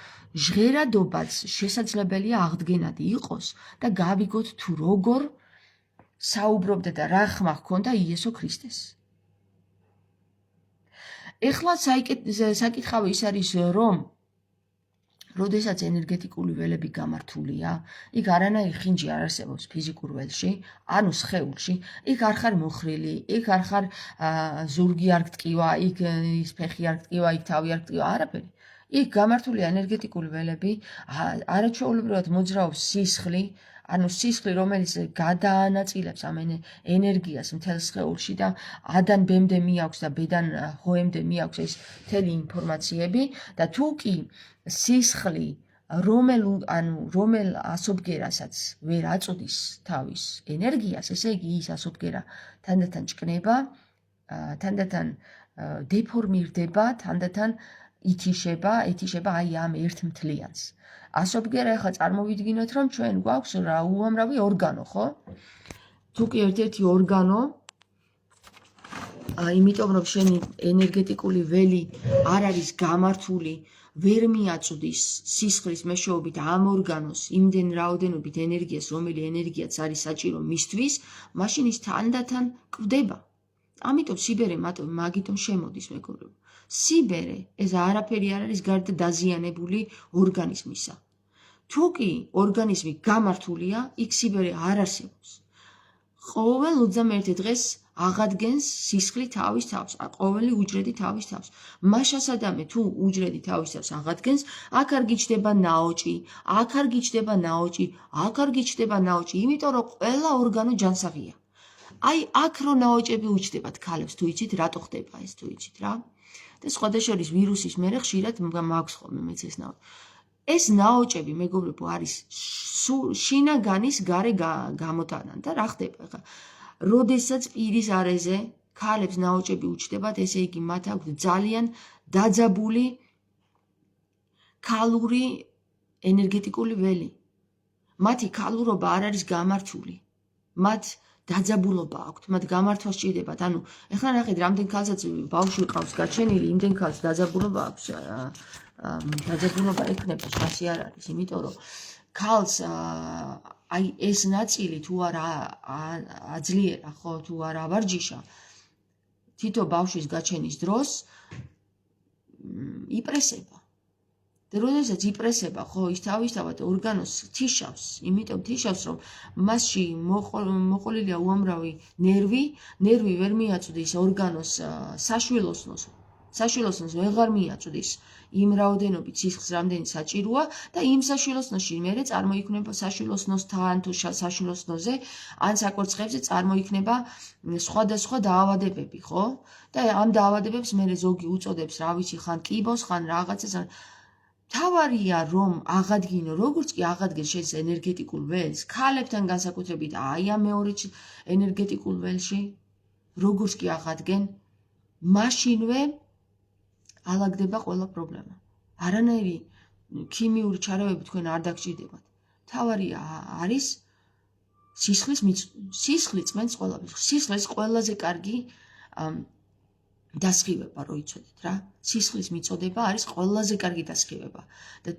ჟღერადობაც შესაძლებელია აღდგენადი იყოს და გავიგოთ თუ როგორ საუბრობდა და რა ხმა ჰქონდა იესო ქრისტეს. ეხლა საკითხავი ის არის, რომ როდესაც ენერგეტიკული ველები გამართულია, იქ არანაირი ხინჯი არ არსებობს ფიზიკურ ველში, ანუ სხეულში, იქ არ ხარ მოხრილი, იქ არ ხარ ზურგი არ გტკივა, იქ ის ფეხი არ გტკივა, იქ თავი არ გტკივა, არაფერი. იქ გამართულია ენერგეტიკული ველები, არაჩვეულებრივად მოძრაობს სისხლი, ანუ სისხლი, რომელიც გადაანაწილებს ამ ენერგიას მთელ სხეულში და ადან ბემდე მიაქვს და ბედან ჰოემდე მიაქვს ეს მთელი ინფორმაციები და თუ კი სისხლი რომელ ასობგერასაც ვერ აწოდის თავის ენერგიას, ესე იგი ის ასობგერა თანდათან ჭკნება, თანდათან დეფორმირდება, თანდათან ეთიშება აი ამ ერთ მთლიანს. ასობგერა ახლა წარმოვიდგინოთ, რომ ჩვენ გვაქვს რა უამრავი ორგანო, ხო? თუ კი ერთ-ერთი ორგანო, იმიტომ რომ შენი ენერგეტიკული ველი არ არის გამართული, ვერ მიაწვდის სისხლის მეშვეობით ამ ორგანოს იმდენ რაოდენობით ენერგიას, რომელი ენერგიაც არის საჭირო მისთვის, მაშინ ის თანდათან კვდება. ამიტომ სიბერე მაგიტომ შემოდის, მეგობრებო. სიბერე ეს არაფერი არ არის გარდა დაზიანებული ორგანიზმისა. თუ კი ორგანიზმი გამართულია, იქ სიბერე არ არსებობს. ყოველ 21 დღეს აღადგენს სისხლი თავის თავს, ყოველი უჯრედი თავის თავს. მაშასადამე თუ უჯრედი თავის თავს აღადგენს, აქ არ გიჩდება ნაოჭი, აქ არ გიჩდება ნაოჭი, აქ არ გიჩდება ნაოჭი, იმიტომ რომ ყველა ორგანო ჯანსაღია. აი აქ რო ნაოჭები უჩდებათ ქალებს, თუ იცით რატო ხდება ეს, თუ იცით რა? და სხვადასხვა ვირუსის მერე ხშირად მაქვს ხოლმე მეც ეს ნაოჭი. ეს ნაოჭები, მეგობრებო, არის შინაგანის გარე გამოტანა და რა ხდება ხა? როდესაც პირის არეზე ქალებს ნაოჭები უჩდებათ, ესე იგი მათ აქვთ ძალიან დაძაბული ქალური ენერგეტიკული ველი. მათი ქალურობა არ არის გამართული. მათ დაძაბულობა აქვთ, მათ გამართვა სჭირდებათ. ანუ ეხლა ნახეთ, რამდენ ქალსაც ბავშვი ყავს გაჩენილი, იმდენ ქალს დაძაბულობა აქვს. დაძაბულობა ექნება, შასი არ არის, იმიტომ რომ ქალს აი ეს ნაწილი თუ არ აძლიერა, ხო, თუ არ ავარჯიშა, თითო ბავშვის გაჩენის დროს იპრესება. და როდესაც იპრესება, ხო, ის თავისთავად ორგანოს თიშავს, იმიტომ თიშავს, რომ მასში მოყოლილია უამრავი ნერვი ვერ მიაწვდის ორგანოს საშვილოსნოს ვეღარ მიაწვდის იმ რაოდენობით სისხლს, რამდენი საჭიროა და იმ საშვილოსნოში მერე წარმოიქმნება საშვილოსნოსთან თუ საშვილოსნოზე ან საკვერცხებზე წარმოიქმნება სხვადასხვა დაავადებები, ხო? და ამ დაავადებებს მერე ზოგი უწოდებს, რა ვიცი, ხან კიბოს, ხან რაღაცას. თავარია რომ აღადგინო, როგორც კი აღადგენს შენს ენერგეტიკულ ველს, ქალებთან განსაკუთრებით აი ამ მეორე ენერგეტიკულ ველში, როგორც კი აღადგენ, მაშინვე ალაგდება ყველა პრობლემა. არანაირი ქიმიური ჩარევები თქვენ არ დაგჭირდებათ. თავარია არის სისხლი წმენს ყველაფერს. სისხლის ყველაზე კარგი დასხივება რო იცოდეთ რა. სისხლის მიწოდება არის ყველაზე კარგი დასხივება. და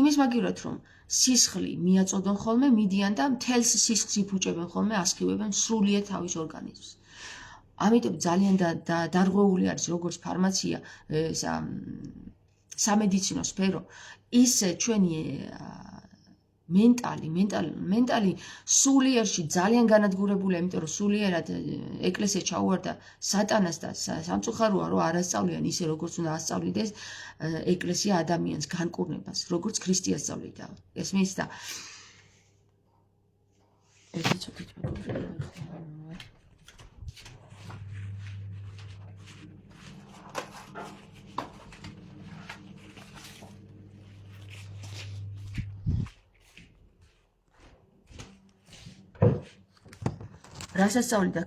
იმის მაგივრად რომ სისხლი მიაწოდონ ხოლმე, მიდიან და მთელს სისხლს იფუჭებენ ხოლმე, ასხივებენ სრულიად თავის ორგანიზმს. ამიტომ ძალიან დარღვეული არის როგორც ფარმაცია, სამედიცინო სფერო, ისე ჩვენი მენტალი სულიერში ძალიან განადგურებულია, იმიტომ რომ სულიერად ეკლესია ჩაუვარდა სატანას და სამწუხაროა რომ არ ასწავლიან ისე როგორც უნდა ასწავლიდეს ეკლესია ადამიანს განკურნებას, როგორც ქრისტე ასწავლიდა. ესმის და ერთი ცოტით რასაც სწავლიდა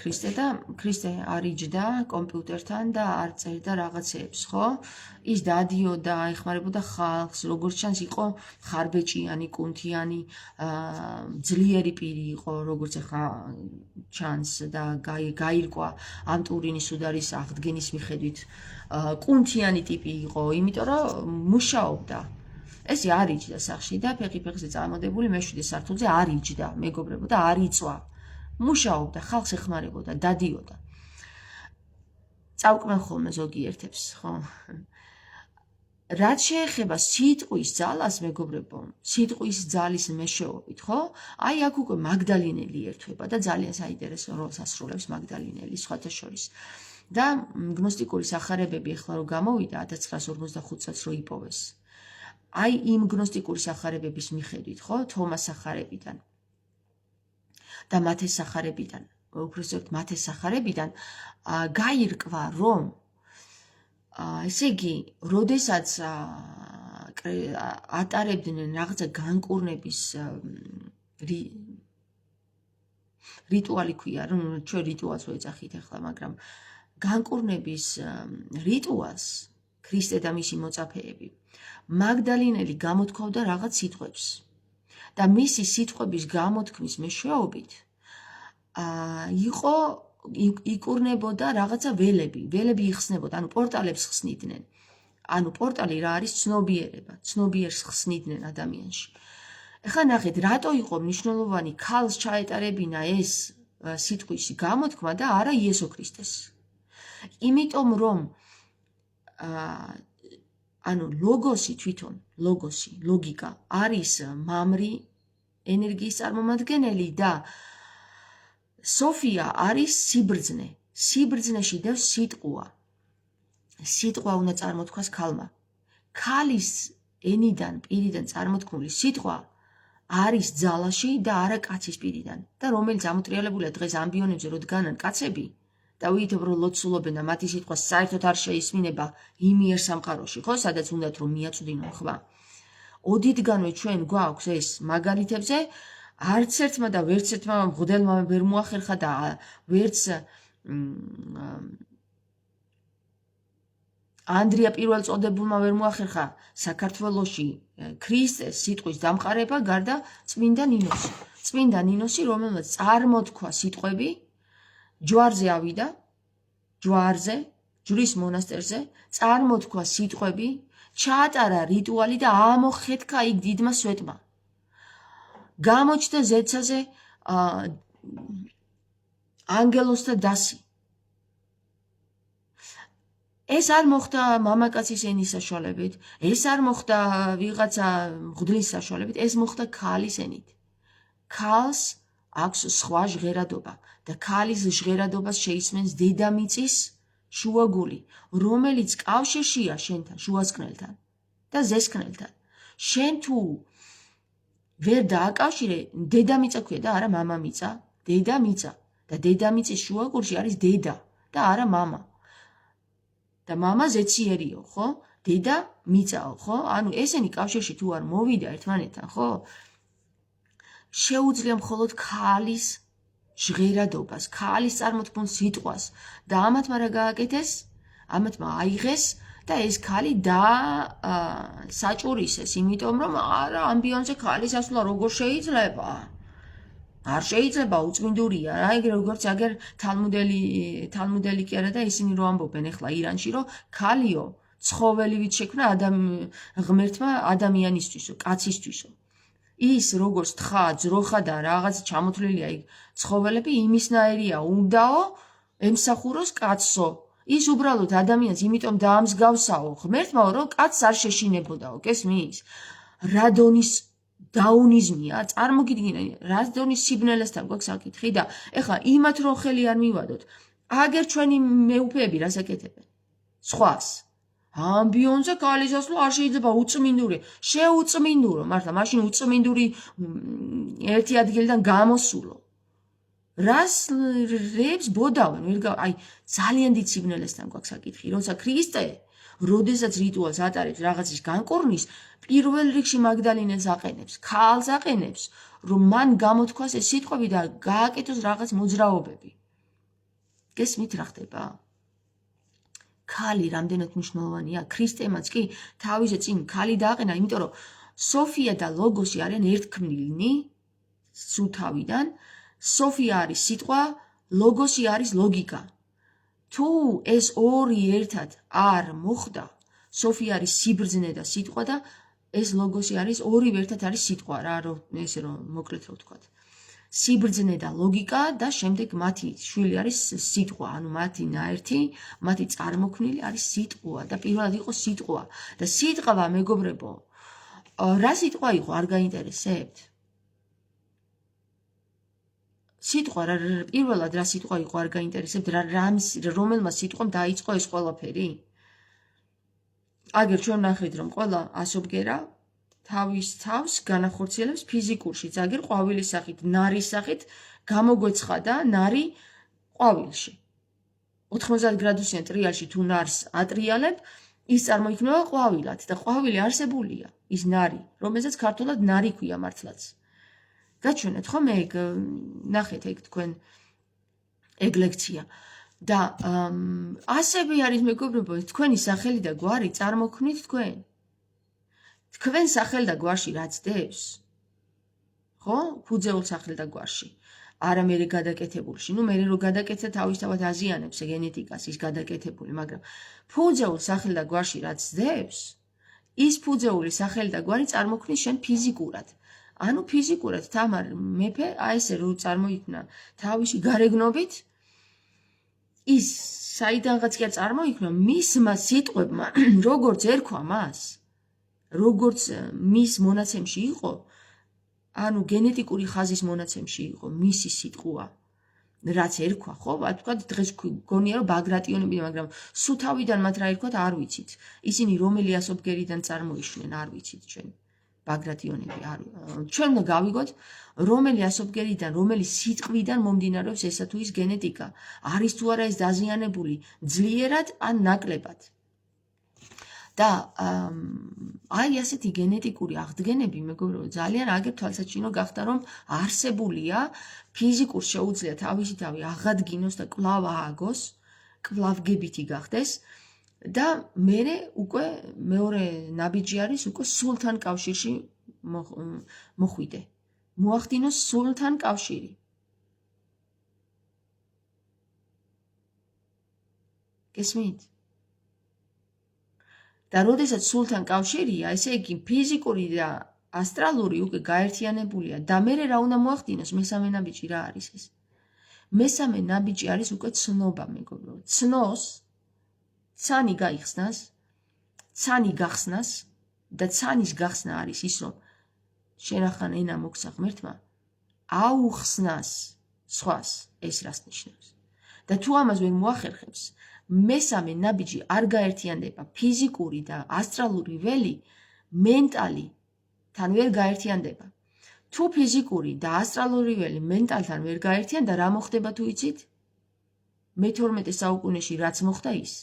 ქრისტე. და ქრისტე არ იჯდა კომპიუტერთან და არ წერდა რაღაცეებს, ხო? ის დადიოდა, ეხმარებოდა ხალხს, როგორც ჩანს, იყო ხარბეჭიანი, კუნთიანი, ძლიერი პირი იყო, როგორც ახლა ჩანს და გაირკვა ამ ტურინის უდარის აღდგენის მიხედვით. კუნთიანი ტიპი იყო, იმიტომ რომ მუშაობდა. ეს არ იჯდა სახში და ფეხი-ფეხზე წარმოდებული მე-7 სართულზე არ იჯდა, მეგობრებო და არ იწვა. მუშაობდა, ხალხს ეხმარებოდა, დადიოდა. წავკმენ ხოლმე ზოგიერთებს, ხო? რაც შეეხება სიტყვის ძალას, მეგობრებო, სიტყვის ძალის მეშვეობით, ხო? აი აქ უკვე მაგდალინელი ერთვება და ძალიან საინტერესო როლს ასრულებს მაგდალინელი სხვათა შორის. და გნოსტიკური სახარებები ახლა რომ გამოვიდა 1945 წელს რო იპოვეს. აი იმ გნოსტიკური სახარებების მიხედვით, ხო, თომას სახარებიდან და მათეს სახარებიდან, უბრალოდ მათეს სახარებიდან გაირკვა, რომ ესე იგი, როდესაც ატარებდნენ რაღაცა განკურნების რიტუალი ქვია, რომ ჩვენ რიტუალს ვეძახით ახლა, მაგრამ განკურნების რიტუალს ქრისტე და მისი მოწაფეები მაგდალინელი გამოთქვავდა რაღაც სიტყვებს და მისი სიტყვების გამოთქმის მეშვეობით იყო იკურნებოდა რაღაცა ველები იხსნებოდა, ანუ პორტალებს ხსნიდნენ. ანუ პორტალი რა არის ცნობიერება, ცნობიერს ხსნიდნენ ადამიანში. ეხლა ნახეთ, რატო იყო მნიშვნელოვანი ქალს ჩაეტარებინა ეს სიტყვის გამოთქმა და არა იესო ქრისტეს. იმიტომ რომ ანუ ლოგოსი თვითონ, ლოგიკა არის მამრი ენერგიის წარმომადგენელი და სოფია არის სიბრძნე. სიბრძნეში დევს სიტყვა. სიტყვა უნდა წარმოთქვას ქალმა. ქალის ენიდან, პირიდან წარმოთქმული სიტყვა არის ძალაში და არა კაცის პირიდან. და რომელიც ამოტრიალებულია დღეს ამბიონებზე, რო დგანან კაცები და უითებ რომ ლოცულობენ და მათი სიტყვა საერთოდ არ შეისმინება იმიერ სამყაროში, ხო, სადაც უნდათ რომ მიაწვდინონ ხმა. ოდითგანვე ჩვენ გვაქვს ეს მაგალითებზე, არც ერთმა და ვერც ერთმა მღვდელმა ვერ მოახერხა და ვერც ანდრია პირველ წოდებულმა ვერ მოახერხა საქართველოში ქრისტეს სიტყვის დამყარება გარდა წმინდა ნინოსი. წმინდა ნინოსი, რომელმაც წარმოთქვა სიტყვები, ჯვარზე ავიდა, ჯვრის მონასტერზე, წარმოთქვა სიტყვები, ჩაატარა რიტუალი და ამოხეთქა იქ დიდმა სვეტმა. გამოჩნდა ზეცაზე ანგელოზთა დასი. ეს არ მოხდა მამაკაცის ენის საშუალებით, ეს არ მოხდა ვიღაცა მღვდლის საშუალებით, ეს მოხდა ქალის ენით. ქალს აქვს სხვა ჟღერადობა და ქალის ჟღერადობას შეისმენს დედამიწის შუაგული, რომელიც კავშირშია შენთან, შუასკნელთან და ზესკნელთან. შენ თუ ვერ დააკავშირე, დედამიწა ქვია და არა მამამიწა, დედამიწა და დედამიწის შუაგულში არის დედა და არა მამა. და მამა ზეციერიო, ხო? დედა მიწაო, ხო? ანუ ესენი კავშირში თუ არ მოვიდა ერთმანეთთან, ხო? შეუძლია მხოლოდ ქალის ჟღერადობას, ქალის წარმოთქმულ სიტყვას და ამათმა რა გააკეთეს? ამათმა აიღეს და ეს ქალი საჭურისეს, იმიტომ რომ არა ამბიონზე ქალის ასვლა როგორ შეიძლება? არ შეიძლება, უწმინდურია, რა ეგრე როგორც აგერ თალმუდელი კი არა და ისინი რო ამბობენ ახლა ირანში, რომ ქალიო ცხოველივით შექმნა ღმერთმა ადამიანისთვისო, კაცისთვისო. ის როგორც თხა, ძროხა და რაღაც ჩამოთვლილია იქ ცხოველები, იმისნაირია უნდაო ემსახუროს კაცსო. ის უბრალოდ ადამიანს იმიტომ დაამსგავსაო ღმერთმა, რომ კაცს არ შეშინებოდაო, გესმის? რადონის დაუნიზმია, წარმოგიდგინე, რადონის სიბნელესთან გვაქვს საკითხი და ეხლა იმათ რომ ხელი არ მივადოთ. აგერ ჩვენი მეუფეები რას აკეთებენ? სხვას. ამბიონზე ქალის ასვლა არ შეიძლება, უწმინდური. შეუწმინდურო, მართლა, მაშინ უწმინდური ერთი ადგილიდან გამოსულო. რას რებს ბოდავენ, აი ძალიან დიდ სიბნელესთან გვაქვს საკითხი, როცა ქრისტე როდესაც რიტუალს ატარებს რაღაცის განკურნის, პირველ რიგში მაგდალინელს აყენებს, ქალს აყენებს, რომ მან გამოთქვას ეს სიტყვები და გააკეთოს რაღაც მოძრაობები. გესმით რა ხდება? ქალი რამდენად მნიშვნელოვანია, ქრისტემაც კი თავზე წინ ქალი დააყენა, იმიტომ რომ სოფია და ლოგოსი არიან ერთქმნილნი სუთავიდან, სოფია არის სიტყვა, ლოგოსი არის ლოგიკა. თუ ეს ორი ერთად არ მოხდა, სოფია არის სიბრძნე და სიტყვა და ეს ლოგოსი არის ორივე ერთად არის სიტყვა რა, რომ ესე რომ მოკლედ რო ვთქვათ. სიბრძნე და ლოგიკა და შემდეგ მათი შვილი არის სიტყვა, ანუ მათი ნაერთი, მათი წარმოქმნილი არის სიტყვა და პირველად იყო სიტყვა და სიტყვა მეგობრებო, რა სიტყვა იყო არ გაინტერესებთ? სიტყვა პირველად რა სიტყვა იყო არ გაინტერესებთ, რომელმა სიტყვამ დაიწყო ეს ყველაფერი? აგერ ჩვენ ნახეთ რომ ყველა ასობგერა თავის თავს განახორციელებს ფიზიკურშიც, აგერ ყვავილის სახით, ნარის სახით გამოგვეცხადა ნარი ყვავილში. 90 გრადუსიან ტრიალში თუ ნარს ატრიალებ, ის წარმოიქმნება ყვავილად და ყვავილი არსებულია, ის ნარი, რომელსაც ქართულად ნარი ქვია მართლაც. გაჩვენეთ ხო მე ეგ ნახეთ ეგ თქვენ ეგ ლექცია და ასევე არის მეგობრებო თქვენი სახელი და გვარი წარმოქმნით თქვენ. თქვენ სახელ და გვარში რაც დევს, ხო? ფუძეულ სახელ და გვარში. არა მე გადაკეთებულში. ნუ მე რო გადაკეთე თავისთავად აზიანებს გენეტიკას ის გადაკეთებული, მაგრამ ფუძეულ სახელ და გვარში რაც დევს, ის ფუძეული სახელი და გვარი წარმოქმნის შენ ფიზიკურად. ანუ ფიზიკურად თამარ მეფე აი ესე რო წარმოიქმნა თავისი გარეგნობით ის საიდანღაც კი წარმოიქმნა მისმა სიტყვებმა როგორც ერქვა მას როგორც მის მონაცემში იყო ანუ გენეტიკური ხაზის მონაცემში იყო მისი სიტყვა რაც ერქვა ხო თქვა დღეს გონია რომ ბაგრატიონები მაგრამ სულ თავიდან მათ რა ერქვა არ ვიცით ისინი რომელი ასობგერიდან წარმოიშნენ არ ვიცით ჩვენ ბაგრატიონები არ ჩვენ უნდა გავიგოთ რომელი ასობგერიდან რომელი სიტყვიდან მომდინარეობს ესა თუ ის გენეტიკა არის თუ არა ეს დაზიანებული ძლიერად ან ნაკლებად და აი ასეთი გენეტიკური აღდგენები მეგობრებო ძალიან აგერ თვალსაჩინო გახდა რომ არსებულია ფიზიკურ შეუძლია თავისთავად აღადგინოს და კვლავ ააგოს კვლავგებითი გახდეს და მერე უკვე მეორე ნაბიჯი არის უკვე სულთან კავშირში მოხვიდე მოახდინოს სულთან კავშირი გესმით და როდესაც სულთან კავშირია ესე იგი ფიზიკური და ასტრალური უკვე გაერთიანებულია და მერე რა უნდა მოახდინოს მესამე ნაბიჯი რა არის ეს მესამე ნაბიჯი არის უკვე ცნობა მეგობრებო ცნოს ცანი გაიხსნას, ცანი გახსნას და ცანის გახსნა არის ის რომ შენახან ენა მოგცა ღმერთმა აუხსნას სხვას ეს რას ნიშნავს და თუ ამას ვერ მოახერხებს მესამე ნაბიჯი არ გაერთიანდება ფიზიკური და ასტრალური ველი მენტალი თან ვერ გაერთიანდება თუ ფიზიკური და ასტრალური ველი მენტალთან ვერ გაერთიანდა რა მოხდება თუ იცით მე-12 საუკუნეში რაც მოხდა ის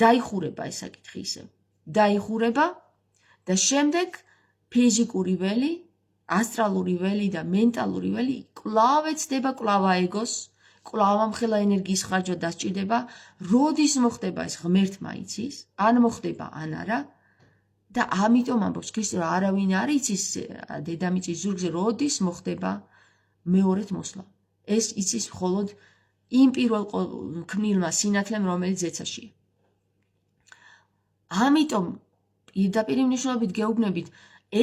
დაიხურება ეს საკითხი ისე დაიხურება და შემდეგ ფიზიკური ველი ასტრალური ველი და მენტალური ველი კვლავ ეცდება კვლავ აეგოს კვლავ ამხელა ენერგიის ხარჯვა დასჭირდება როდის მოხდება ეს ღმერთმა იცის ან მოხდება ან არა და ამიტომ ამბობს ქრისტე რომ არავინ არ იცის დედამიწის ზურგზე როდის მოხდება მეორედ მოსვლა ეს იცის მხოლოდ იმ პირველ ქმნილმა სინათლემ რომელიც ზეცაშია ამიტომ პირდაპირ მნიშვნელობით გეუბნებით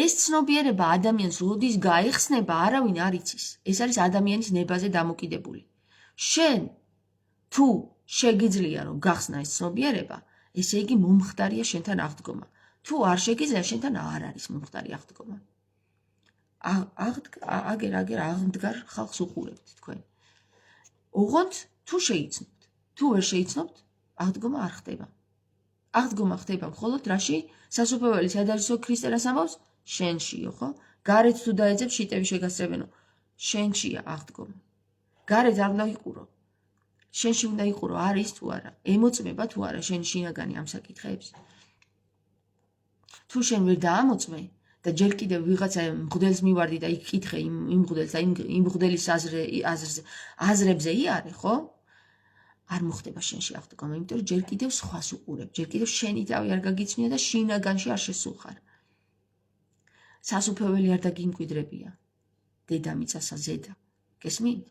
ეს ცნობიერება ადამიანს როდის გაეხსნება არავინ არ იცის ეს არის ადამიანის ნებაზე დამოკიდებული შენ თუ შეგიძლია რომ გახსნა ეს ცნობიერება ესე იგი მომხდარია შენთან აღდგომა თუ არ შეგიძლია შენთან არ არის მომხდარი აღდგომა აგერ აღმდგარ ხალხს უყურებთ თქვენ ოღონდ თუ შეიცნობთ თუ ვერ შეიცნობთ აღდგომა არ ხდება აღდგომა ხდება მხოლოდ რაში სასופველი სადარისო ქრისტე რას ამბობს შენშიო ხო გარეთ თუ დაეძებ შიტები შეგასწრებენო შენშია აღდგომა გარეთ არ უნდა იყურო შენში უნდა იყურო არის თუ არა ემოწმება თუ არა შენ შინაგანი ამ საკითხებს თუ შენ ვერ დაამოწმე და ჯერ კიდევ ვიღაცა მღვდელს მივარდი და იკითხე იმ მღვდელს და იმ მღვდელის აზრებზე იარე ხო არ მოხდება შენში აღდგომა, იმიტომ რომ ჯერ კიდევ სხვას უყურებ, ჯერ კიდევ შენი თავი არ გაგიცნია და შინაგანში არ შესულხარ. სასופველი არ დაგიმკვიდრებია. დედამიწასა ზედა. გესმით?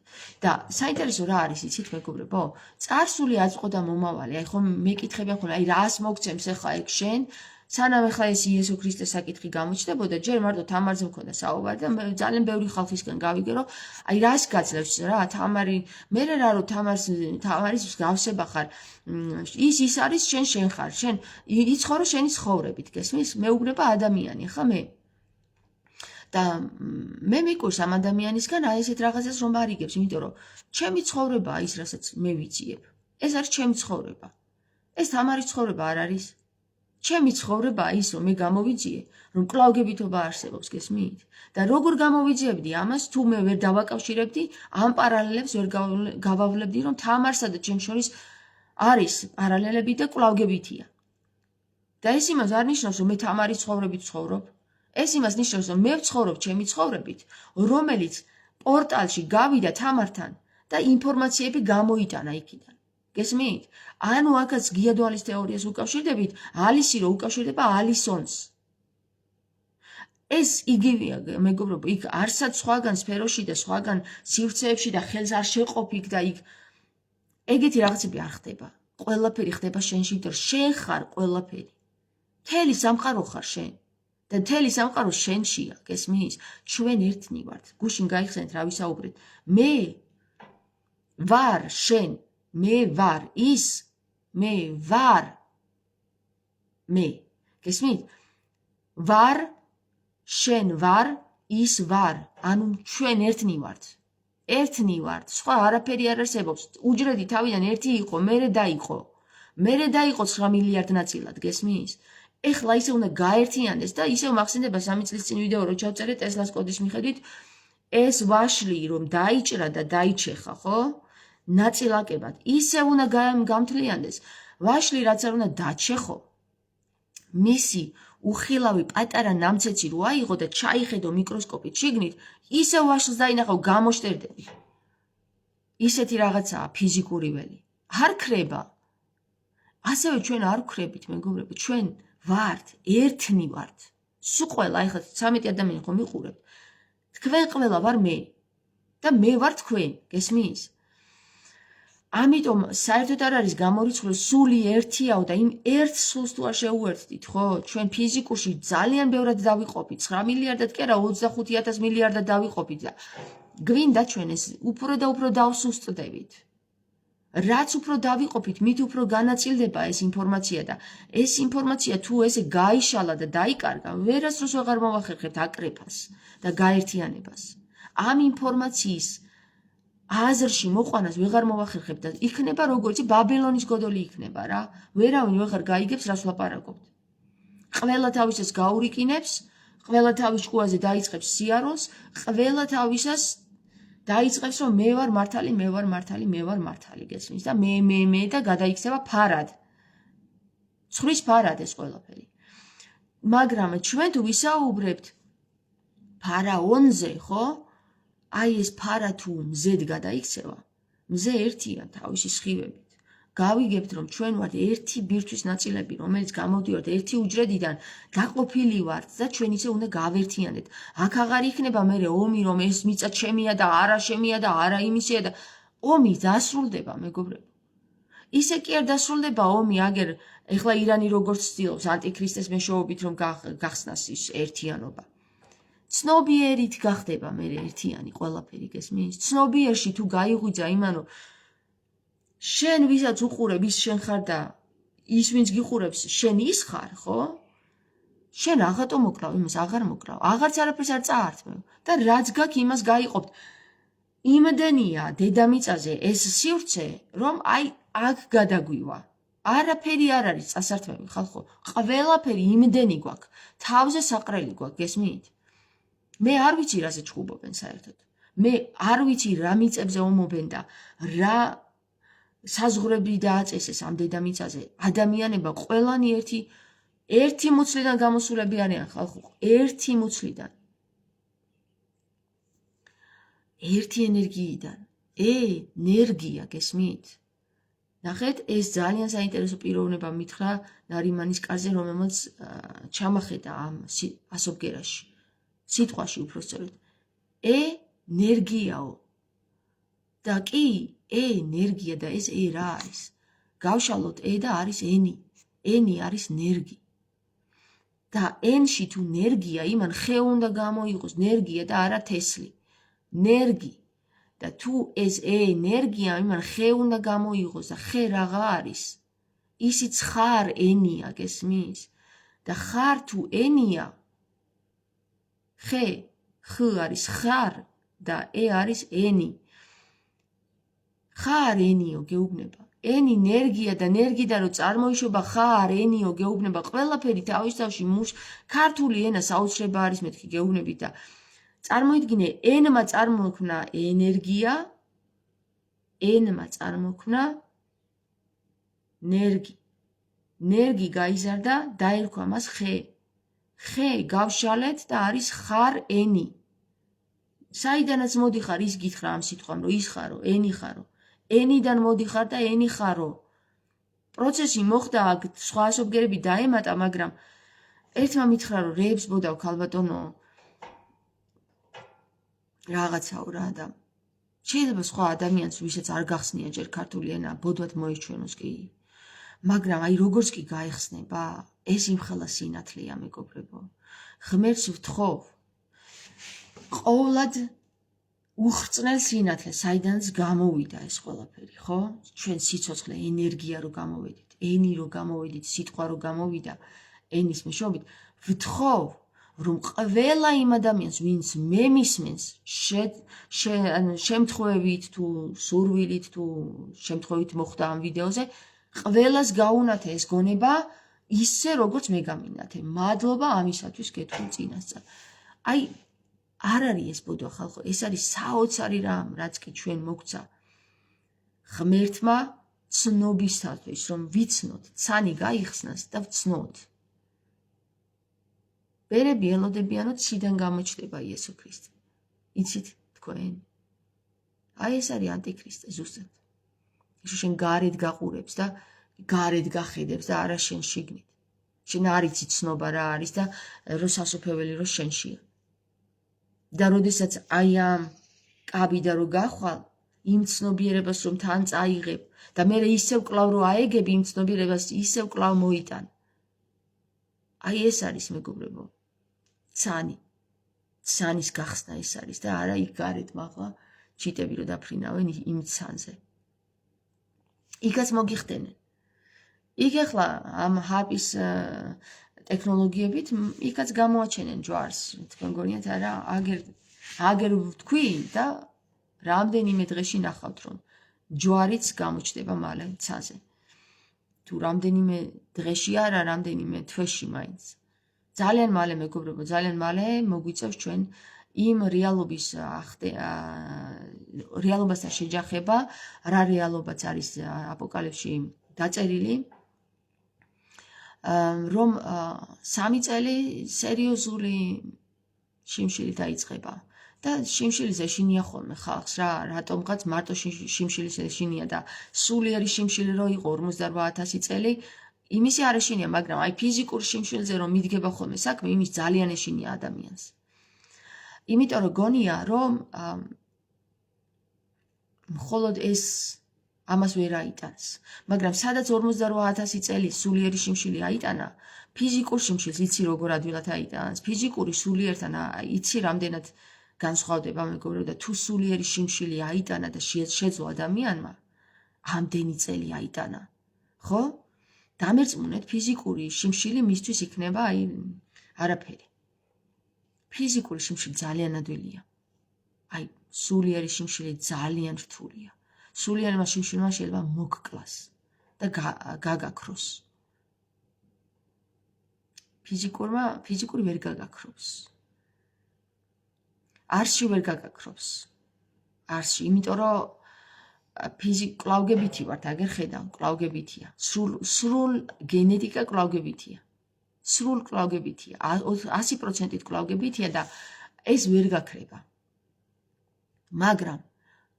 და საინტერესო რა არის იცით მეგობრებო? წარსული აწყო და მომავალი. აი ხომ მეკითხები ახლა აი რას მოგცემს ახლა ეგ შენ? სანამ ახლა ეს იესო ქრისტეს საკითხი გამოჩნდებოდა, ჯერ მარტო თამარზე მქონდა საუბარი და ძალიან ბევრი ხალხისგან გავიგე, რომ აი რას გაძლევს რა, თამარი, მე რა რომ თამარის გავსება ხარ, ის არის შენ ხარ, შენ იცხოვრო შენი ცხოვრებით, გესმის? მეუბნება ადამიანი, ხა მე. და მე მიკვირს ამ ადამიანისგან აი ესეთ რაღაცას რომ არიგებს, იმიტომ რომ ჩემი ცხოვრებაა ის, რასაც მე ვიციებ. ეს არის ჩემი ცხოვრება. ეს თამარის ცხოვრება არ არის. ჩემი ცხოვრებაა ის, რომ მე გამოვიძიე, რომ კვლავგებითობა არსებობს, გესმით? და როგორ გამოვიძიებდი ამას, თუ მე ვერ დავაკავშირებდი, ამ პარალელებს ვერ გავავლებდი, რომ თამარსა და ჩემ შორის არის პარალელები და კვლავგებითია. და ეს იმას არ ნიშნავს, რომ მე თამარის ცხოვრებით ვცხოვრობ. ეს იმას ნიშნავს, რომ მე ვცხოვრობ ჩემი ცხოვრებით, რომელიც პორტალში გავიდა თამართან და ინფორმაციები გამოიტანა იქიდან. გესმით? ანუ აქაც გიადვალის თეორიას უკავშირდებით, ალისი რო უკავშირდება ალისონს. ეს იგივეა, მეგობრებო, იქ არსად სხვაგან სფეროში და სხვაგან სივრცეებში და ხელს არ შეყოფ იქ და იქ ეგეთი რაღაცები არ ხდება. ყველაფერი ხდება შენში, იმიტომ რომ შენ ხარ ყველაფერი. მთელი სამყარო ხარ შენ. და მთელი სამყარო შენშია, გესმის? ჩვენ ერთნი ვართ. გუშინ გაიხსენეთ რა ვისაუბრეთ. მე ვარ შენ, მე ვარ ის, მე ვარ მე. გესმით? ვარ შენ ვარ, ის ვარ. ანუ ჩვენ ერთნი ვართ. ერთნი ვართ. სხვა არაფერი არ არსებობს. უჯრედი თავიდან ერთი იყო, მერე დაიყო. მერე დაიყო 9 მილიარდ ნაწილად, გესმის? ეხლა ისე უნდა გაერთიანდეს და ისევ მახსენდება 3 წლის წინ ვიდეო რო ჩავწერე ტესლას კოდის მიხედვით ეს ვაშლი რომ დაიჭრა და დაიჩეხა, ხო? ნაწილაკებად. ისევ უნდა გამთლიანდეს. ვაშლი რაც არ უნდა დაჩეხო. მისი უხილავი პატარა ნამცეცი რო აიღო და ჩაიხედო მიკროსკოპით შიგნით, ისევ ვაშლს დაინახავ გამოშტერდები. ისეთი რაღაცაა ფიზიკური ველი. არ ქრება. ასევე ჩვენ არ ვქრებით, მეგობრებო, ჩვენ ვართ, ერთნი ვართ. სულ ყველა, ეხლა 13 ადამიანი ხომ ვიყურებთ. თქვენ ყველა ვარ მე და მე ვარ თქვენ, გესმის? ამიტომ საერთოდ არ არის გამორიცხული სული ერთიაო და იმ ერთ სულს თუ არ შეუერთდით, ხო? ჩვენ ფიზიკურში ძალიან ბევრად დავიყოფით, 9 მილიარდად კი არა, 25,000 მილიარდად დავიყოფით და გვინდა ჩვენ ეს უფრო და უფრო დავსუსტდებით. რაც უფრო დავიყოფით, მით უფრო განაწილდება ეს ინფორმაცია და ეს ინფორმაცია თუ ესე გაიშალა და დაიკარგა, ვერასდროს აღარ მოვახერხებთ აკრეფას და გაერთიანებას. ამ ინფორმაციის აზრში მოყვანას ვეღარ მოვახერხებთ და იქნება როგორც ბაბილონის გოდოლი იქნება რა. ვერავინ ვეღარ გაიგებს რას ვლაპარაკობთ. ყველა თავისას გაურიკინებს, ყველა თავის ჭკუაზე დაიწყებს სიარულს, ყველა თავისას დაიწყებს რომ მე ვარ მართალი, მე ვარ მართალი, მე ვარ მართალი, გესმის? და მე და გადაიქცევა ფარად. ცხვრის ფარად ეს ყველაფერი. მაგრამ ჩვენ თუ ვისაუბრებთ ფარაონზე, ხო? აი ეს ფარა თუ მზედ გადაიქცევა, მზე ერთია თავისი სხივებით. გავიგებთ რომ ჩვენ ვართ ერთი ბირთვის ნაწილები, რომელიც გამოვდივართ ერთი უჯრედიდან, დაყოფილი ვართ და ჩვენ ისე უნდა გავერთიანდეთ. აქ აღარ იქნება მერე ომი, რომ ეს მიწა ჩემია და არა შემია და არა იმისია და ომი დასრულდება, მეგობრებო. ისე კი არ დასრულდება ომი, აგერ ეხლა ირანი როგორც ცდილობს ანტიქრისტეს მეშვეობით რომ გახსნას ის ერთიანობა. ცნობიერით გახდება მე ერთიანი ყველაფერი, გესმის? ცნობიერში თუ გაიღვიძა იმან რომ შენ ვისაც უყურებ ის შენ ხარ და ის ვინც გიყურებს შენ ის ხარ, ხო? შენ აღატო მოკრავ, იმას აღარ მოკრავ. აღარც არაფერს არ წაართმევ და რაც გაქვს იმას გაიყოფთ. იმდენია დედამიწაზე ეს სივრცე, რომ აი აქ გადაგვივა. არაფერი არ არის წასართმევი, ხალხო. ყველაფერი იმდენი გვაქვს. თავზე საყრელი გვაქვს, გესმით? მე არ ვიცი რაზე ჩხუბობენ საერთოდ. მე არ ვიცი რა მიწებზე ომობენ და რა საზღვრები დააწესეს ამ დედამიწაზე. ადამიანება ყველანი ერთი მუცლიდან გამოსულები არიან, ხალხო. ერთი მუცლიდან. ერთი ენერგიიდან. ენერგია, გესმით? ნახეთ, ეს ძალიან საინტერესო პიროვნება მითხრა ნარიმანის კარზე, რომელმაც ჩამახედა ამ ასობგერაში. სიტყვაში უფრო სწორედ. ენერგიაო. და კი, ენერგია და ეს რა არის? გავშალოთ და არის ენი. ენი არის ნერგი. და ენში თუ ნერგია, იმან ხე უნდა გამოიყოს ნერგია და არა თესლი. ნერგი. და თუ ეს ენერგია, იმან ხე უნდა გამოიყოს და ხე რაღა არის? ისიც ხარ ენია, გესმის? და ხარ თუ ენია, ხე, ხ არის ხარ და არის ენი. ხარ ენიო, გეუბნება. ენი ნერგია და ნერგიდან რომ წარმოიშობა ხარ, ენიო, გეუბნება ყველაფერი თავის თავში ქართული ენა საოცრება არის მეთქი გეუბნებით და წარმოიდგინე ენმა წარმოქმნა ენერგია, ენმა წარმოქმნა ნერგი. ნერგი გაიზარდა, დაერქვა მას ხე. ხე გავშალეთ და არის ხარ ენი. საიდანაც მოდიხარ ის გითხრა ამ სიტყვამ რომ ის ხარო, ენი ხარო. ენიდან მოდიხარ და ენი ხარო. პროცესი მოხდა აქ სხვა ასობგერები დაემატა, მაგრამ ერთმა მითხრა რომ რეებს ბოდავ ქალბატონო რაღაცაო რა და შეიძლება სხვა ადამიანს ვისაც არ გახსნია ჯერ ქართული ენა ბოდვად მოიჩვენოს კი. მაგრამ აი როგორც კი გაიხსნება, ეს იმხელა სინათლეა მეგობრებო. ღმერთს ვთხოვ ყოვლად უხრწნელ სინათლეს, საიდანაც გამოვიდა ეს ყველაფერი, ხო? ჩვენ სიცოცხლე, ენერგია რო გამოვედით, ენი რო გამოვედით, სიტყვა რო გამოვიდა, ენის მეშვეობით, ვთხოვ, რომ ყველა იმ ადამიანს, ვინც მე მისმენს, შემთხვევით თუ სურვილით თუ შემთხვევით მოხვდა ამ ვიდეოზე, ყველას გაუნათე ეს გონება ისე როგორც მე გამინათე. მადლობა ამისათვის გეთქვი წინასწარ. აი არ არის ეს ბოდვა ხალხო, ეს არის საოცარი რამ, რაც კი ჩვენ მოგცა. ღმერთმა ცნობისათვის, რომ ვიცნოთ, ცანი გაიხსნას და ვცნოთ. ბერები ელოდებიანოთ ციდან გამოჩნდება იესო ქრისტე. იცით თქვენ? აი ეს არის ანტიქრისტე ზუსტად. ის შენ გარეთ გაყურებს და გარეთ გახედებს და არა შენ შიგნით. შენ არ იცი ცნობა რა არის და რო სასופველი რო შენშია. და როდესაც აი ამ კაბიდა რო გახვალ იმ ცნობიერებას რომ თან წაიღებ და მე ისევ კლავ რო აეგებ იმ ცნობიერებას ისევ კლავ მოიტან. აი ეს არის მეგობრებო. ცანის გახსნა ეს არის და არა იქ გარეთ მაღლა ჩიტები რო დაფრინავენ იმ ცანზე. იქაც მოგიხდენენ. იქ ახლა ამ ჰაპის ტექნოლოგიებით იქაც გამოაჩენენ ჯვარს. თქვენ გონიათ არა, აგერ ვთქვი და რამდენიმე დღეში ნახავთ რომ ჯვარიც გამოჩნდება მალე ცაზე. თუ რამდენიმე დღეში არა, რამდენიმე თვეში მაინც. ძალიან მალე მეგობრებო, ძალიან მალე მოგვიწევს ჩვენ იმ რეალობასთან შეჯახება, რა რეალობაც არის აპოკალიფსში დაწერილი, რომ 3 წელი სერიოზული შიმშილი დაიწყება. და შიმშილის ეშინია ხოლმე ხალხს რა, რატომღაც მარტო შიმშილის ეშინია და სულიერი შიმშილი რო იყო 48,000 წელი, იმისი არ ეშინია, მაგრამ აი ფიზიკურ შიმშილზე რომ მიდგება ხოლმე საქმე, იმის ძალიან ეშინია ადამიანს. იმიტომ რომ გონია რომ მხოლოდ ეს ამას ვერ აიტანს, მაგრამ სადაც 48,000 წელი სულიერი შიმშილი აიტანა, ფიზიკურ შიმშილს იცი როგორ ადვილად აიტანს, ფიზიკური სულიერთან იცი რამდენად განსხვავდება მეგობრებო და თუ სულიერი შიმშილი აიტანა და შეძლო ადამიანმა, ამდენი წელი აიტანა, ხო? დამერწმუნეთ, ფიზიკური შიმშილი მისთვის იქნება აი არაფერი. ფიზიკური შიმშილი ძალიან ადვილია. აი სულიერი შიმშილი ძალიან რთულია. სულიერმა შიმშილმა შეიძლება მოგკლას და გაგაქროს. ფიზიკური ვერ გაგაქრობს. არსში ვერ გაგაქრობს. არსში, იმიტომ რომ კლავგებითი ვართ, აგერ ხედავ, კლავგებითია. სრულ გენეტიკა კლავგებითია. სრულ კლავგებითია. 100% კლავგებითია და ეს ვერ გაქრება. მაგრამ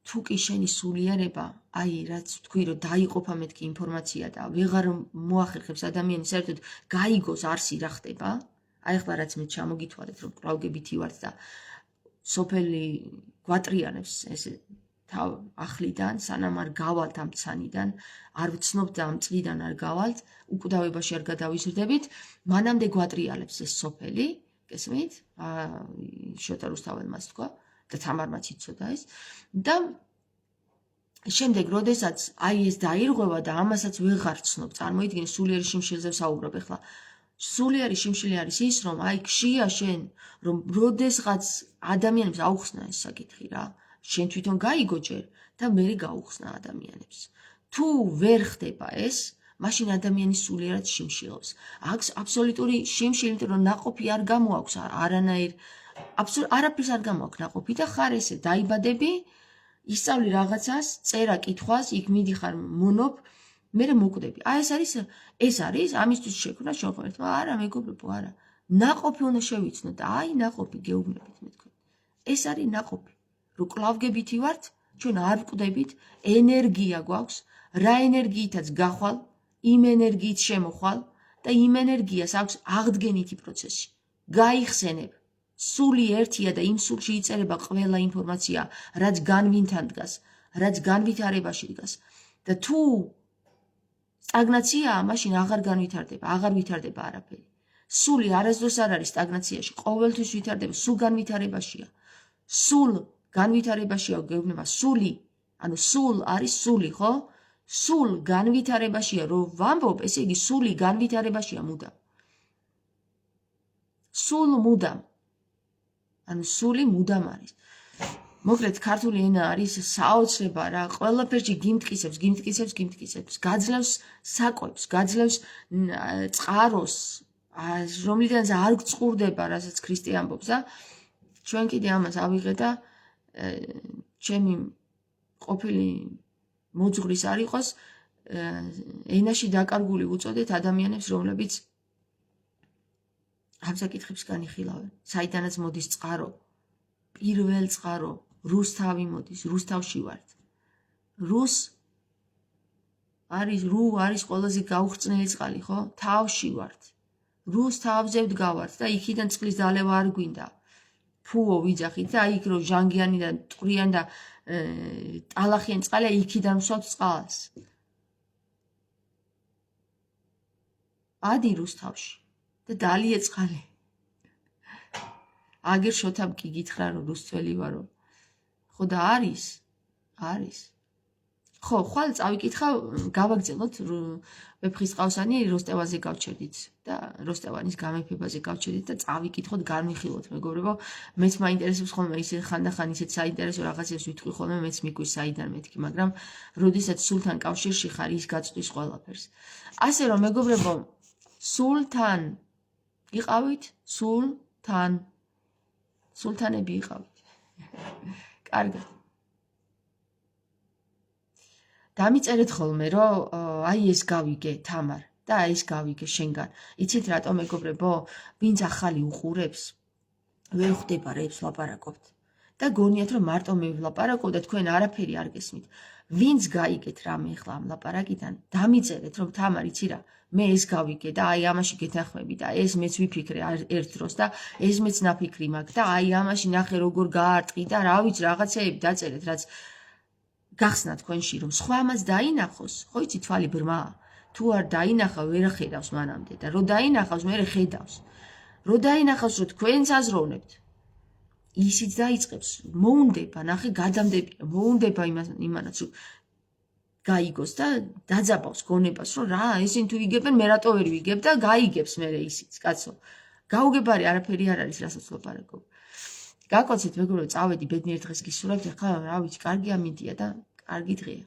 თუ კი შენი სულიერება, აი რაც თქვი რომ დაიყოფა მეთქი ინფორმაცია და ვეღარ მოახერხებს ადამიანის საერთოდ გაიგოს არსი რა ხდება, აი ახლა რაც მე ჩამოგითვალეთ რომ კლავგებითი ვართ და სოფელი გვატრიანებს ეს თავ ახლიდან, სანამ არ გავალთ ამ ცანიდან, არ ვცნობთ და ამ წლიდან არ გავალთ, უკვდავებაში არ გადავიზრდებით, მანამდე გვატრიალებს ეს სოფელი, გესმით? შოთა რუსთაველმაც თქვა და თამარმაც იცოდა ეს და შემდეგ როდესაც აი ეს დაირღვევა და ამასაც ვეღარ ცნობ, წარმოიდგინე სულიერი შიმშილზე ვსაუბრობ ახლა. სულიერი შიმშილი არის ის, რომ აი გშია შენ, რომ როდესღაც ადამიანებს აუხსნა ეს საკითხი რა. შენ თვითონ გაიგო ჯერ და მე გაუხსნა ადამიანებს. თუ ვერ ხდება ეს, მაშინ ადამიანი სულიერად შიმშილობს. აქვს აბსოლუტური შიმშილი, იმიტომ რომ ნაყოფი არ გამოაქვს არანაირ არაფერს არ გამოაქვს ნაყოფი და ხარ ესე დაიბადები, ისწავლი რაღაცას, წერა კითხვას, იქ მიდიხარ მონობ, მერე მოკვდები. ეს არის ამისთვის შექმნა შეხოერთვა. არა, მეგობრებო, არა. ნაყოფი უნდა შევიცნოთ და ნაყოფი გეუბნებით მე თქვენ. ეს არის ნაყოფი. რო კლავგებითი ვართ, ჩვენ არ ვკვდებით, ენერგია გვაქვს, რა ენერგიითაც გახვალ, იმ ენერგიით შემოხვალ და იმ ენერგიას აქვს აღდგენითი პროცესი. გაიხსენებ. სული ერთია და იმ სულში იწერება ყველა ინფორმაცია, რაც განვინთან დგას, რაც განვითარებაში დგას. და თუ სტაგნაციაა, მაშინ აღარ ვითარდება არაფერი. სული არასდროს არ არის სტაგნაციაში, ყოველთვის ვითარდება, სულ განვითარებაშია. სულ განვითარებაშია გეუბნება, სული, ანუ სულ არის სული, ხო? სულ განვითარებაშია, რომ ვამბობ, ესე იგი სული განვითარებაშია მუდამ. სულ მუდამ. ანუ სული მუდამ არის. მოკლედ ქართული ენა არის საოცრება რა, ყველაფერში გიმტკიცებს, გაძლევს საკვებს, გაძლევს წყაროს, რომლიდანაც არ გწყურდება, რასაც ქრისტე ამბობს და ჩვენ კიდე ამას ავიღე და ჩემი ყოფილი მოძღვრის არ იყოს ენაში დაკარგული უწოდეთ ადამიანებს, რომლებიც ამ საკითხებს განიხილავენ. საიდანაც მოდის წყარო, პირველ წყარო, რუსთავი მოდის, რუსთავში ვართ. არის ყველაზე გაუხრწნელი წყალი, ხო? თავში ვართ. რუს თავზე ვდგავართ და იქიდან წყლის დალევა არ გვინდა. ფუო ვიძახით და იქ რო ჟანგიანი და ტყვრიანი და ტალახიანი წყალია, იქიდან ვსვათ წყალს. ადი რუსთავში და დალიე წყალი. აგერ შოთამ კი გითხრა რომ რუსთველი ვარო. ხო და არის. ხო, ხვალ წავიკითხა, გავაგრძელოთ ვეფხისტყაოსანი როსტევანზე გავჩერდით და როსტევანის გამეფებაზე გავჩერდით და წავიკითხოთ, განვიხილოთ, მეგობრებო. მეც მაინტერესებს ხოლმე ისე ხანდახან ისეთ საინტერესო რაღაცებს ვიტყვი ხოლმე, მეც მიკვირს საიდან მეთქი, მაგრამ როდესაც სულთან კავშირში ხარ, ის გაწვდის ყველაფერს. ასე რომ, მეგობრებო, სულთან იყავით, სულთანები იყავით. კარგად. დამიწერეთ ხოლმე, რომ ეს გავიგე თამარ და ეს გავიგე შენგან. იცით რატომ მეგობრებო, ვინც ახალი უყურებს, ვერ ხვდება რებს ლაპარაკობთ. და გონიათ რომ მარტო მე ვლაპარაკობ და თქვენ არაფერი არ გესმით. ვინც გაიგეთ რამე ახლა ამ ლაპარაკიდან, დამიწერეთ რომ თამარ იცი რა, მე ეს გავიგე და ამაში გეთანხმები და ეს მეც ვიფიქრე ერთ დროს და ეს მეც ნაფიქრი მაქვს და ამაში ნახე როგორ გაარტყი და რა ვიცი რაღაცეები დაწერეთ, რაც გახსნა თქვენში რომ სხვა ამას დაინახოს, ხო იცი თვალი ბრმაა. თუ არ დაინახავ, ვერ ხედავს მანამდე და რო დაინახავს, მე ხედავს. რო დაინახავს, რომ თქვენც აზროვნებთ. ისიც დაიწყებს, მოუნდება, ნახე გადამდებია, მოუნდება იმანაც, რომ გაიგოს და დაძაბავს გონებას, რომ რა, ისინი თუ იგებენ, მე რატო ვერ ვიგებ და გაიგებს მე ისიც, კაცო. გაუგებარი არაფერი არ არის, რასაც ლაპარაკობ. გაკოცეთ, მეგობრებო, წავედი ბედნიერ დღეს გისურვებთ, ახლა რა ვიცი, კარგი ამინდია და კარგი დღეა.